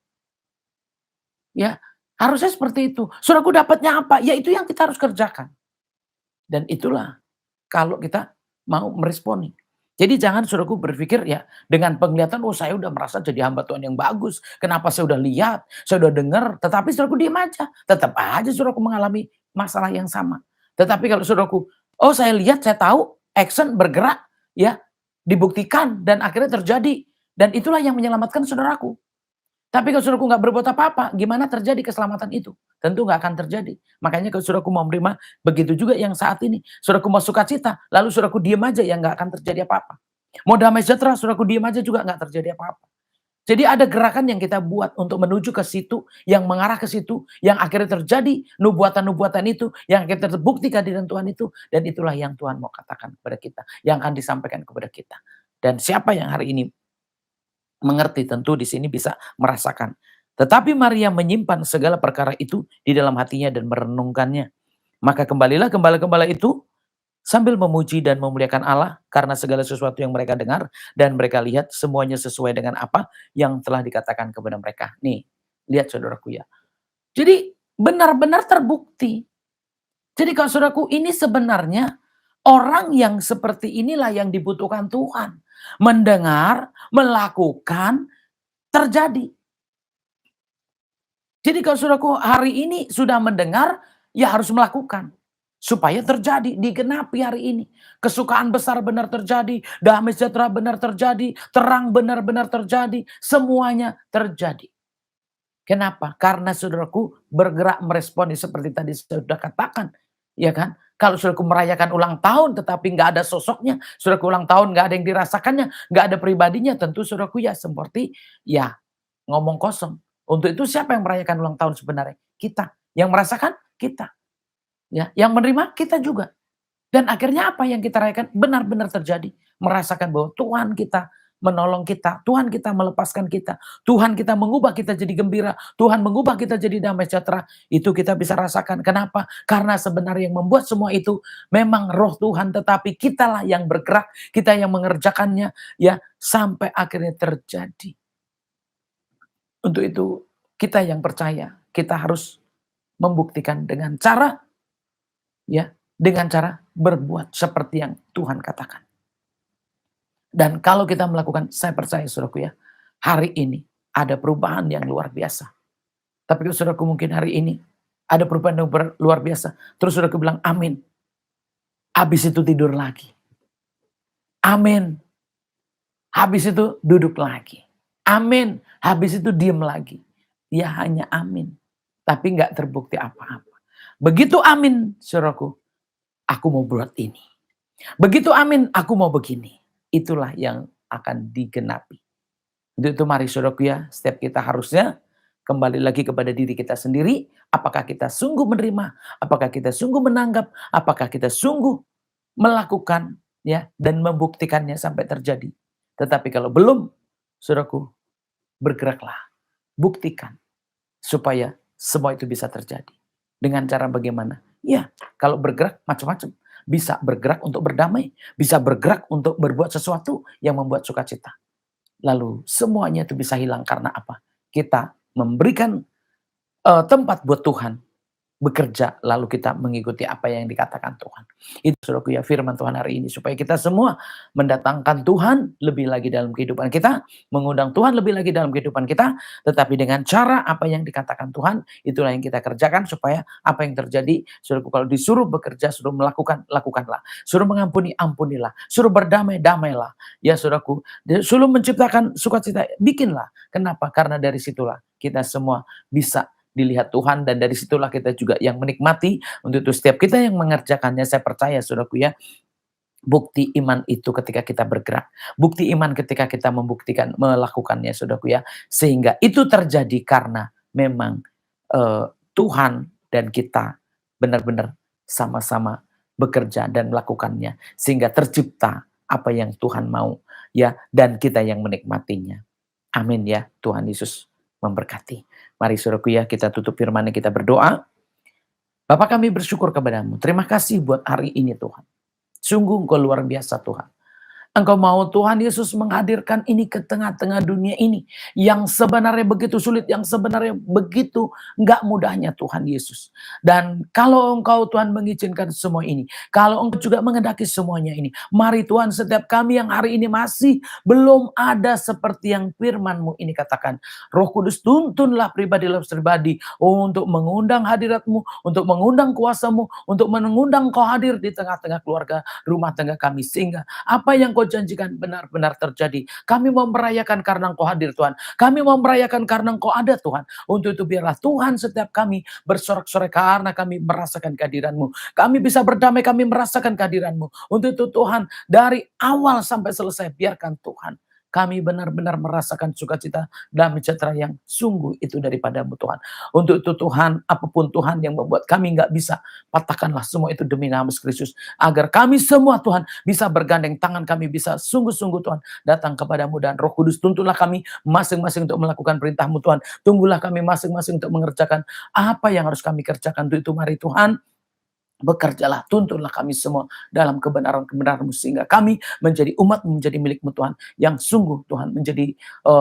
Ya, harusnya seperti itu. Saudaraku dapatnya apa? Ya itu yang kita harus kerjakan. Dan itulah kalau kita mau meresponi. Jadi jangan saudaraku berpikir ya dengan penglihatan, oh saya udah merasa jadi hamba Tuhan yang bagus. Kenapa saya udah lihat, saya udah dengar, tetapi saudaraku diam aja. Tetap aja saudaraku mengalami masalah yang sama. Tetapi kalau saudaraku, oh saya lihat, saya tahu, action, bergerak, ya dibuktikan dan akhirnya terjadi. Dan itulah yang menyelamatkan saudaraku. Tapi kalau saudaraku nggak berbuat apa-apa, gimana terjadi keselamatan itu? Tentu nggak akan terjadi. Makanya kalau saudaraku mau menerima, begitu juga yang saat ini. Saudaraku mau sukacita, lalu saudaraku diam aja, ya nggak akan terjadi apa-apa. Mau damai sejahtera, saudaraku diam aja juga nggak terjadi apa-apa. Jadi ada gerakan yang kita buat untuk menuju ke situ, yang mengarah ke situ, yang akhirnya terjadi nubuatan-nubuatan itu, yang akhirnya terbukti kehadiran Tuhan itu, dan itulah yang Tuhan mau katakan kepada kita, yang akan disampaikan kepada kita. Dan siapa yang hari ini mengerti tentu di sini bisa merasakan. Tetapi Maria menyimpan segala perkara itu di dalam hatinya dan merenungkannya. Maka kembalilah gembala-gembala itu sambil memuji dan memuliakan Allah karena segala sesuatu yang mereka dengar dan mereka lihat semuanya sesuai dengan apa yang telah dikatakan kepada mereka. Nih, lihat saudaraku ya. Jadi benar-benar terbukti. Jadi kalau saudaraku ini sebenarnya orang yang seperti inilah yang dibutuhkan Tuhan. Mendengar, melakukan, terjadi. Jadi kalau saudaraku hari ini sudah mendengar, ya harus melakukan. Supaya terjadi, digenapi hari ini. Kesukaan besar benar terjadi, damai sejahtera benar terjadi, terang benar-benar terjadi, semuanya terjadi. Kenapa? Karena saudaraku bergerak meresponi seperti tadi saya sudah katakan. Ya kan? Kalau saudaraku merayakan ulang tahun tetapi nggak ada sosoknya, saudaraku ulang tahun nggak ada yang dirasakannya, nggak ada pribadinya, tentu saudaraku ya seperti ya ngomong kosong. Untuk itu siapa yang merayakan ulang tahun sebenarnya? Kita. Yang merasakan? Kita. Ya, yang menerima kita juga. Dan akhirnya apa yang kita rayakan benar-benar terjadi. Merasakan bahwa Tuhan kita menolong kita, Tuhan kita melepaskan kita, Tuhan kita mengubah kita jadi gembira, Tuhan mengubah kita jadi damai sejahtera. Itu kita bisa rasakan. Kenapa? Karena sebenarnya yang membuat semua itu memang roh Tuhan, tetapi kitalah yang bergerak, kita yang mengerjakannya ya sampai akhirnya terjadi. Untuk itu kita yang percaya, kita harus membuktikan dengan cara ya, dengan cara berbuat seperti yang Tuhan katakan. Dan kalau kita melakukan, saya percaya saudaraku ya, hari ini ada perubahan yang luar biasa. Tapi kalau saudaraku mungkin hari ini ada perubahan yang luar biasa, terus saudaraku bilang amin. Habis itu tidur lagi. Amin. Habis itu duduk lagi. Amin. Habis itu diem lagi. Ya hanya amin. Tapi nggak terbukti apa-apa. Begitu amin, saudaraku, aku mau buat ini. Begitu amin, aku mau begini. Itulah yang akan digenapi. Untuk itu mari saudaraku ya, setiap kita harusnya kembali lagi kepada diri kita sendiri. Apakah kita sungguh menerima? Apakah kita sungguh menanggap? Apakah kita sungguh melakukan ya dan membuktikannya sampai terjadi? Tetapi kalau belum, saudaraku, bergeraklah. Buktikan supaya semua itu bisa terjadi. Dengan cara bagaimana? Ya, kalau bergerak macam-macam. Bisa bergerak untuk berdamai, bisa bergerak untuk berbuat sesuatu yang membuat sukacita. Lalu semuanya itu bisa hilang karena apa? Kita memberikan tempat buat Tuhan bekerja, lalu kita mengikuti apa yang dikatakan Tuhan. Itu saudaraku ya firman Tuhan hari ini, supaya kita semua mendatangkan Tuhan lebih lagi dalam kehidupan kita, mengundang Tuhan lebih lagi dalam kehidupan kita, tetapi dengan cara apa yang dikatakan Tuhan, itulah yang kita kerjakan supaya apa yang terjadi, saudaraku, kalau disuruh bekerja, suruh melakukan, lakukanlah. Suruh mengampuni, ampunilah. Suruh berdamai, damailah. Ya saudaraku, suruh menciptakan sukacita, bikinlah. Kenapa? Karena dari situlah kita semua bisa dilihat Tuhan, dan dari situlah kita juga yang menikmati. Untuk itu setiap kita yang mengerjakannya, saya percaya saudaraku ya, bukti iman itu ketika kita bergerak, bukti iman ketika kita membuktikan melakukannya saudaraku ya, sehingga itu terjadi karena memang Tuhan dan kita benar-benar sama-sama bekerja dan melakukannya, sehingga tercipta apa yang Tuhan mau ya, dan kita yang menikmatinya. Amin ya, Tuhan Yesus memberkati. Mari saudaraku ya, kita tutup firman-Nya, kita berdoa. Bapa, kami bersyukur kepadamu. Terima kasih buat hari ini Tuhan. Sungguh Engkau luar biasa Tuhan. Engkau mau Tuhan Yesus menghadirkan ini ke tengah-tengah dunia ini. Yang sebenarnya begitu sulit, yang sebenarnya begitu enggak mudahnya Tuhan Yesus. Dan kalau Engkau Tuhan mengizinkan semua ini, kalau Engkau juga mengendaki semuanya ini, mari Tuhan setiap kami yang hari ini masih belum ada seperti yang firman-Mu ini katakan. Roh Kudus tuntunlah pribadi lepas pribadi untuk mengundang hadirat-Mu, untuk mengundang kuasa-Mu, untuk mengundang Kau hadir di tengah-tengah keluarga, rumah tangga kami, sehingga apa yang Kau janjikan benar-benar terjadi. Kami mau merayakan karena Engkau hadir Tuhan. Kami mau merayakan karena Engkau ada Tuhan. Untuk itu biarlah Tuhan setiap kami bersorak-sorai karena kami merasakan kehadiran-Mu. Kami bisa berdamai, kami merasakan kehadiran-Mu. Untuk itu Tuhan, dari awal sampai selesai biarkan Tuhan kami benar-benar merasakan sukacita dan sejahtera yang sungguh itu daripada-Mu Tuhan. Untuk itu Tuhan, apapun Tuhan yang membuat kami nggak bisa, patahkanlah semua itu demi nama Yesus Kristus. Agar kami semua Tuhan bisa bergandeng tangan, kami bisa sungguh-sungguh Tuhan datang kepadamu, dan Roh Kudus tuntunlah kami masing-masing untuk melakukan perintah-Mu Tuhan. Tunggulah kami masing-masing untuk mengerjakan apa yang harus kami kerjakan. Untuk itu mari Tuhan, bekerjalah, tuntunlah kami semua dalam kebenaran-kebenaran-Mu, sehingga kami menjadi umat, menjadi milik-Mu Tuhan, yang sungguh Tuhan menjadi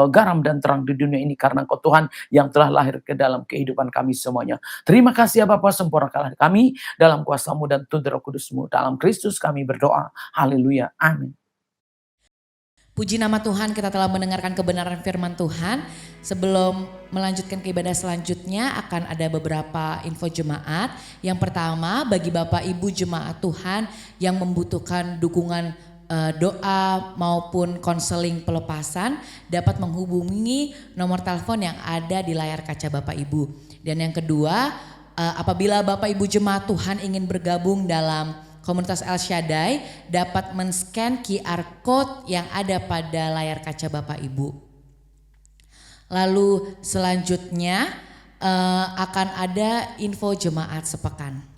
garam dan terang di dunia ini, karena Engkau Tuhan yang telah lahir ke dalam kehidupan kami semuanya. Terima kasih ya Bapa, sempurnakanlah kami dalam kuasa-Mu dan tuntun Roh Kudus-Mu. Dalam Kristus kami berdoa. Haleluya. Amin. Puji nama Tuhan, kita telah mendengarkan kebenaran firman Tuhan. Sebelum melanjutkan ke ibadah selanjutnya, akan ada beberapa info jemaat. Yang pertama, bagi Bapak Ibu jemaat Tuhan yang membutuhkan dukungan doa maupun konseling pelepasan, dapat menghubungi nomor telepon yang ada di layar kaca Bapak Ibu. Dan yang kedua, apabila Bapak Ibu jemaat Tuhan ingin bergabung dalam komunitas El Shaddai, dapat men-scan QR Code yang ada pada layar kaca Bapak Ibu. Lalu selanjutnya akan ada info jemaat sepekan.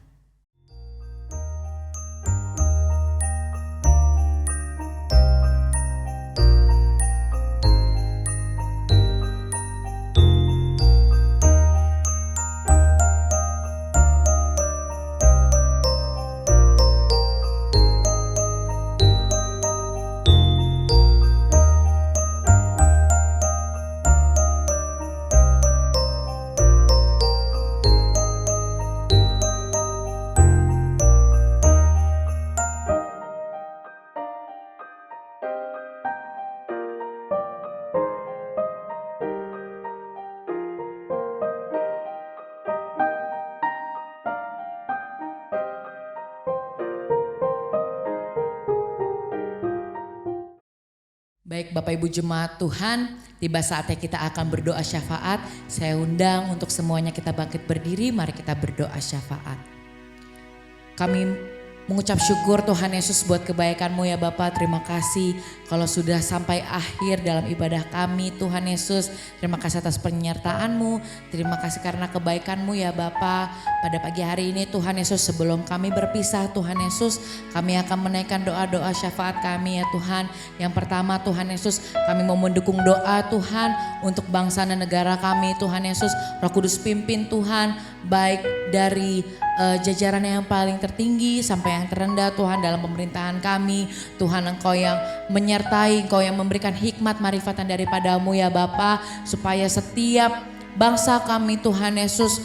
Baik Bapak Ibu jemaat Tuhan, tiba saatnya kita akan berdoa syafaat. Saya undang untuk semuanya kita bangkit berdiri, mari kita berdoa syafaat. Kami mengucap syukur Tuhan Yesus buat kebaikan-Mu ya Bapak. Terima kasih kalau sudah sampai akhir dalam ibadah kami Tuhan Yesus. Terima kasih atas penyertaan-Mu. Terima kasih karena kebaikan-Mu ya Bapak. Pada pagi hari ini Tuhan Yesus, sebelum kami berpisah Tuhan Yesus, kami akan menaikkan doa-doa syafaat kami ya Tuhan. Yang pertama Tuhan Yesus, kami mau mendukung doa Tuhan untuk bangsa dan negara kami Tuhan Yesus. Roh Kudus pimpin Tuhan, baik dari jajaran yang paling tertinggi sampai yang terendah Tuhan dalam pemerintahan kami. Tuhan Engkau yang menyertai, Engkau yang memberikan hikmat marifatan daripada-Mu ya Bapa, supaya setiap bangsa kami Tuhan Yesus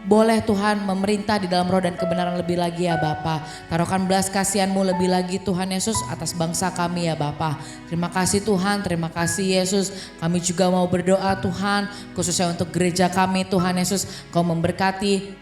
boleh Tuhan memerintah di dalam roh dan kebenaran lebih lagi ya Bapa. Taruhkan belas kasihan-Mu lebih lagi Tuhan Yesus atas bangsa kami ya Bapa. Terima kasih Tuhan, terima kasih Yesus. Kami juga mau berdoa Tuhan, khususnya untuk gereja kami Tuhan Yesus. Kau memberkati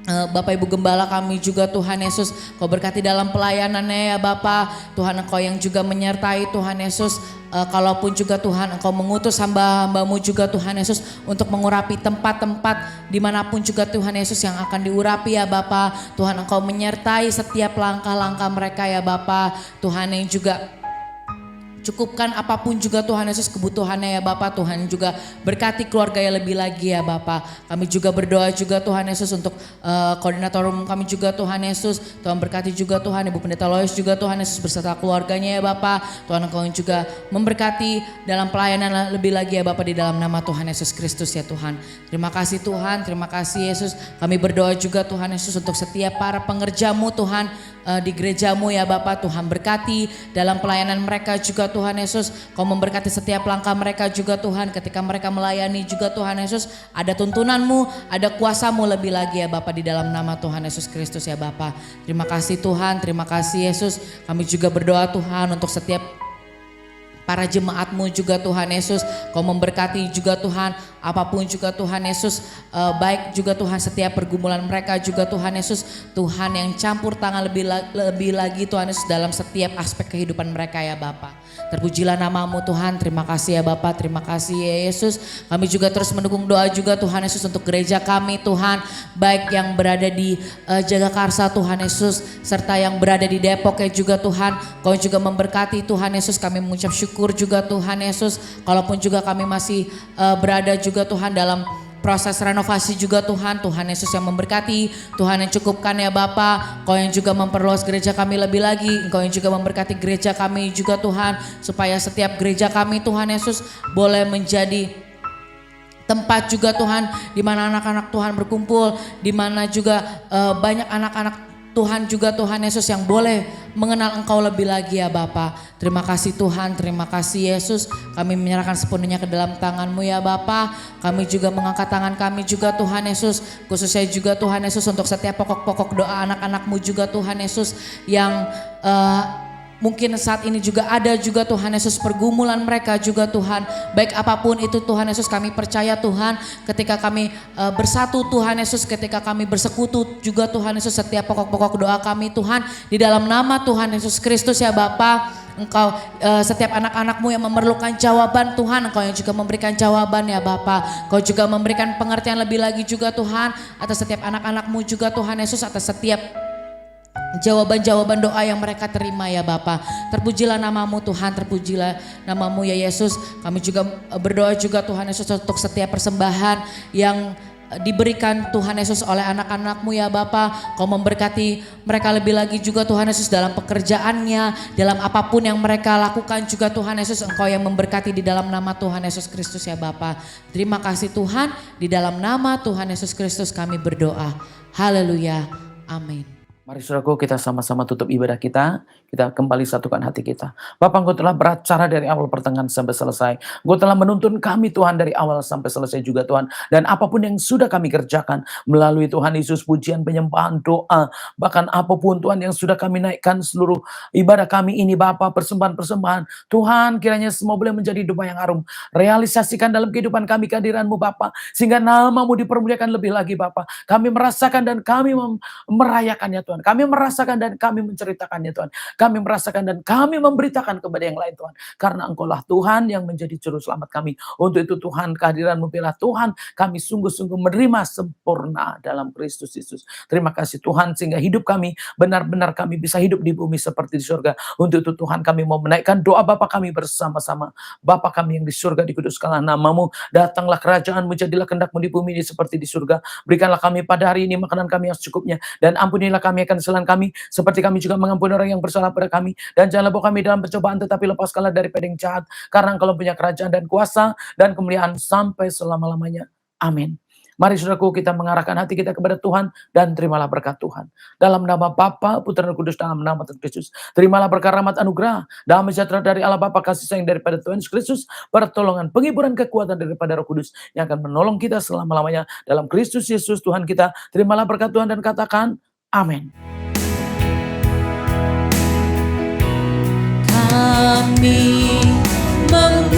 Bapak Ibu Gembala kami juga Tuhan Yesus, Kau berkati dalam pelayanannya ya Bapa. Tuhan Engkau yang juga menyertai Tuhan Yesus. Kalaupun juga Tuhan Engkau mengutus hamba-hamba-Mu juga Tuhan Yesus untuk mengurapi tempat-tempat dimanapun juga Tuhan Yesus yang akan diurapi ya Bapa. Tuhan Engkau menyertai setiap langkah-langkah mereka ya Bapa. Tuhan yang juga cukupkan apapun juga Tuhan Yesus kebutuhannya ya Bapa. Tuhan juga berkati keluarga yang lebih lagi ya Bapa. Kami juga berdoa juga Tuhan Yesus untuk koordinator umum kami juga Tuhan Yesus. Tuhan berkati juga Tuhan Ibu Pendeta Lois juga Tuhan Yesus beserta keluarganya ya Bapa. Tuhan Engkau juga memberkati dalam pelayanan lebih lagi ya Bapa, di dalam nama Tuhan Yesus Kristus ya Tuhan. Terima kasih Tuhan, terima kasih Yesus. Kami berdoa juga Tuhan Yesus untuk setiap para pengerja-Mu Tuhan di gereja-Mu ya Bapa. Tuhan berkati dalam pelayanan mereka juga Tuhan Yesus. Kau memberkati setiap langkah mereka juga Tuhan. Ketika mereka melayani juga Tuhan Yesus, ada tuntunan-Mu, ada kuasa-Mu lebih lagi ya Bapa, di dalam nama Tuhan Yesus Kristus ya Bapa. Terima kasih Tuhan, terima kasih Yesus. Kami juga berdoa Tuhan untuk setiap para jemaat-Mu juga Tuhan Yesus. Kau memberkati juga Tuhan, apapun juga Tuhan Yesus, baik juga Tuhan setiap pergumulan mereka juga Tuhan Yesus. Tuhan yang campur tangan lebih lagi Tuhan Yesus dalam setiap aspek kehidupan mereka ya Bapa. Terpujilah namamu Tuhan, terima kasih ya Bapak, terima kasih ya Yesus. Kami juga terus mendukung doa juga Tuhan Yesus untuk gereja kami Tuhan. Baik yang berada di Jagakarsa Tuhan Yesus, serta yang berada di Depok ya juga Tuhan. Kau juga memberkati Tuhan Yesus, kami mengucap syukur juga Tuhan Yesus. Kalaupun juga kami masih berada juga Tuhan dalam proses renovasi juga Tuhan, Tuhan Yesus yang memberkati, Tuhan yang cukupkan ya Bapa, Kau yang juga memperluas gereja kami lebih lagi, Engkau yang juga memberkati gereja kami juga Tuhan, supaya setiap gereja kami Tuhan Yesus boleh menjadi tempat juga Tuhan, di mana anak-anak Tuhan berkumpul, di mana juga banyak anak-anak Tuhan juga Tuhan Yesus yang boleh mengenal Engkau lebih lagi ya Bapa. Terima kasih Tuhan, terima kasih Yesus. Kami menyerahkan sepenuhnya ke dalam tangan-Mu ya Bapa. Kami juga mengangkat tangan kami juga Tuhan Yesus. Khususnya juga Tuhan Yesus untuk setiap pokok-pokok doa anak-anak-Mu juga Tuhan Yesus yang mungkin saat ini juga ada juga Tuhan Yesus pergumulan mereka juga Tuhan. Baik apapun itu Tuhan Yesus, kami percaya Tuhan ketika kami bersatu Tuhan Yesus, ketika kami bersekutu juga Tuhan Yesus, setiap pokok-pokok doa kami Tuhan di dalam nama Tuhan Yesus Kristus ya Bapa. Engkau setiap anak-anak-Mu yang memerlukan jawaban Tuhan, Engkau yang juga memberikan jawaban ya Bapa. Engkau juga memberikan pengertian lebih lagi juga Tuhan atas setiap anak-anak-Mu juga Tuhan Yesus, atas setiap jawaban-jawaban doa yang mereka terima ya Bapa. Terpujilah namamu Tuhan, terpujilah namamu ya Yesus. Kami juga berdoa juga Tuhan Yesus untuk setiap persembahan yang diberikan Tuhan Yesus oleh anak-anak-Mu ya Bapa. Kau memberkati mereka lebih lagi juga Tuhan Yesus dalam pekerjaannya, dalam apapun yang mereka lakukan juga Tuhan Yesus, Engkau yang memberkati di dalam nama Tuhan Yesus Kristus ya Bapa. Terima kasih Tuhan, di dalam nama Tuhan Yesus Kristus kami berdoa. Haleluya. Amin. Mari saudaraku, kita sama-sama tutup ibadah kita kembali satukan hati kita. Bapa, Engkau telah beracara dari awal pertengahan sampai selesai. Engkau telah menuntun kami Tuhan dari awal sampai selesai juga Tuhan. Dan apapun yang sudah kami kerjakan melalui Tuhan Yesus, pujian, penyembahan, doa, bahkan apapun Tuhan yang sudah kami naikkan seluruh ibadah kami ini Bapa, persembahan-persembahan. Tuhan, kiranya semua boleh menjadi doa yang harum. Realisasikan dalam kehidupan kami kehadiran-Mu Bapa, sehingga nama-Mu dipermuliakan lebih lagi Bapa. Kami merasakan dan kami merayakannya Tuhan. Kami merasakan dan kami menceritakannya Tuhan. Kami merasakan dan kami memberitakan kepada yang lain Tuhan. Karena Engkau-lah Tuhan yang menjadi juru selamat kami. Untuk itu Tuhan, kehadiran-Mu biarlah Tuhan kami sungguh-sungguh menerima sempurna dalam Kristus Yesus. Terima kasih Tuhan, sehingga hidup kami benar-benar kami bisa hidup di bumi seperti di surga. Untuk itu Tuhan, kami mau menaikkan doa Bapa kami bersama-sama. Bapa kami yang di surga, dikuduskanlah nama-Mu. Datanglah kerajaan-Mu, jadilah kehendak-Mu di bumi ini seperti di surga. Berikanlah kami pada hari ini makanan kami yang secukupnya. Dan ampunilah kami akan kesalahan kami, seperti kami juga mengampuni orang yang bersalah pada kami. Dan janganlah bawa kami dalam pencobaan, tetapi lepaskanlah dari pedang jahat. Karena Engkau punya kerajaan dan kuasa dan kemuliaan sampai selama-lamanya. Amin. Mari saudaraku, kita mengarahkan hati kita kepada Tuhan dan terimalah berkat Tuhan. Dalam nama Bapa, Putra dan Kudus, dalam nama Tuhan Yesus. Terimalah berkat rahmat anugerah, damai sejahtera dari Allah Bapa, kasih sayang daripada Tuhan Yesus Kristus, pertolongan, penghiburan, kekuatan daripada Roh Kudus yang akan menolong kita selama-lamanya. Dalam Kristus Yesus Tuhan kita, terimalah berkat Tuhan dan katakan amin. Kami memuji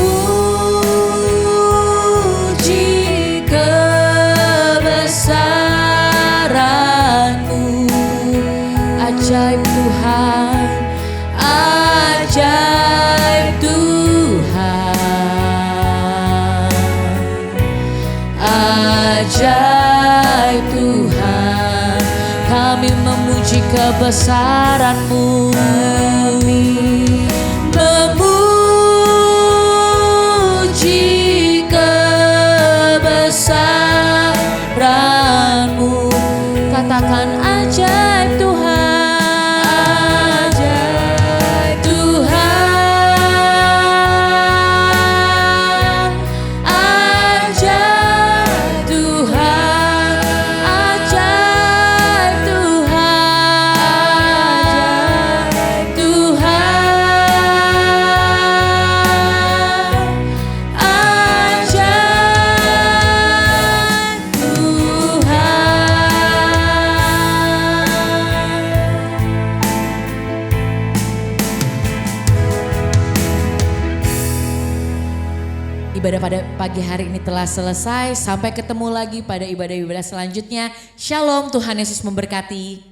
kebesaran-Mu, ajaib Tuhan, ajaib Tuhan, ajaib Tuhan. Kami memuji kebesaran-Mu, memuji kebesaran-Mu. Katakan ajaib Tuhan, ajaib Tuhan, ajaib Tuhan, ajaib Tuhan, ajaib Tuhan, ajaib Tuhan. Ibadah pada pagi hari ini telah selesai. Sampai ketemu lagi pada ibadah-ibadah selanjutnya. Shalom, Tuhan Yesus memberkati.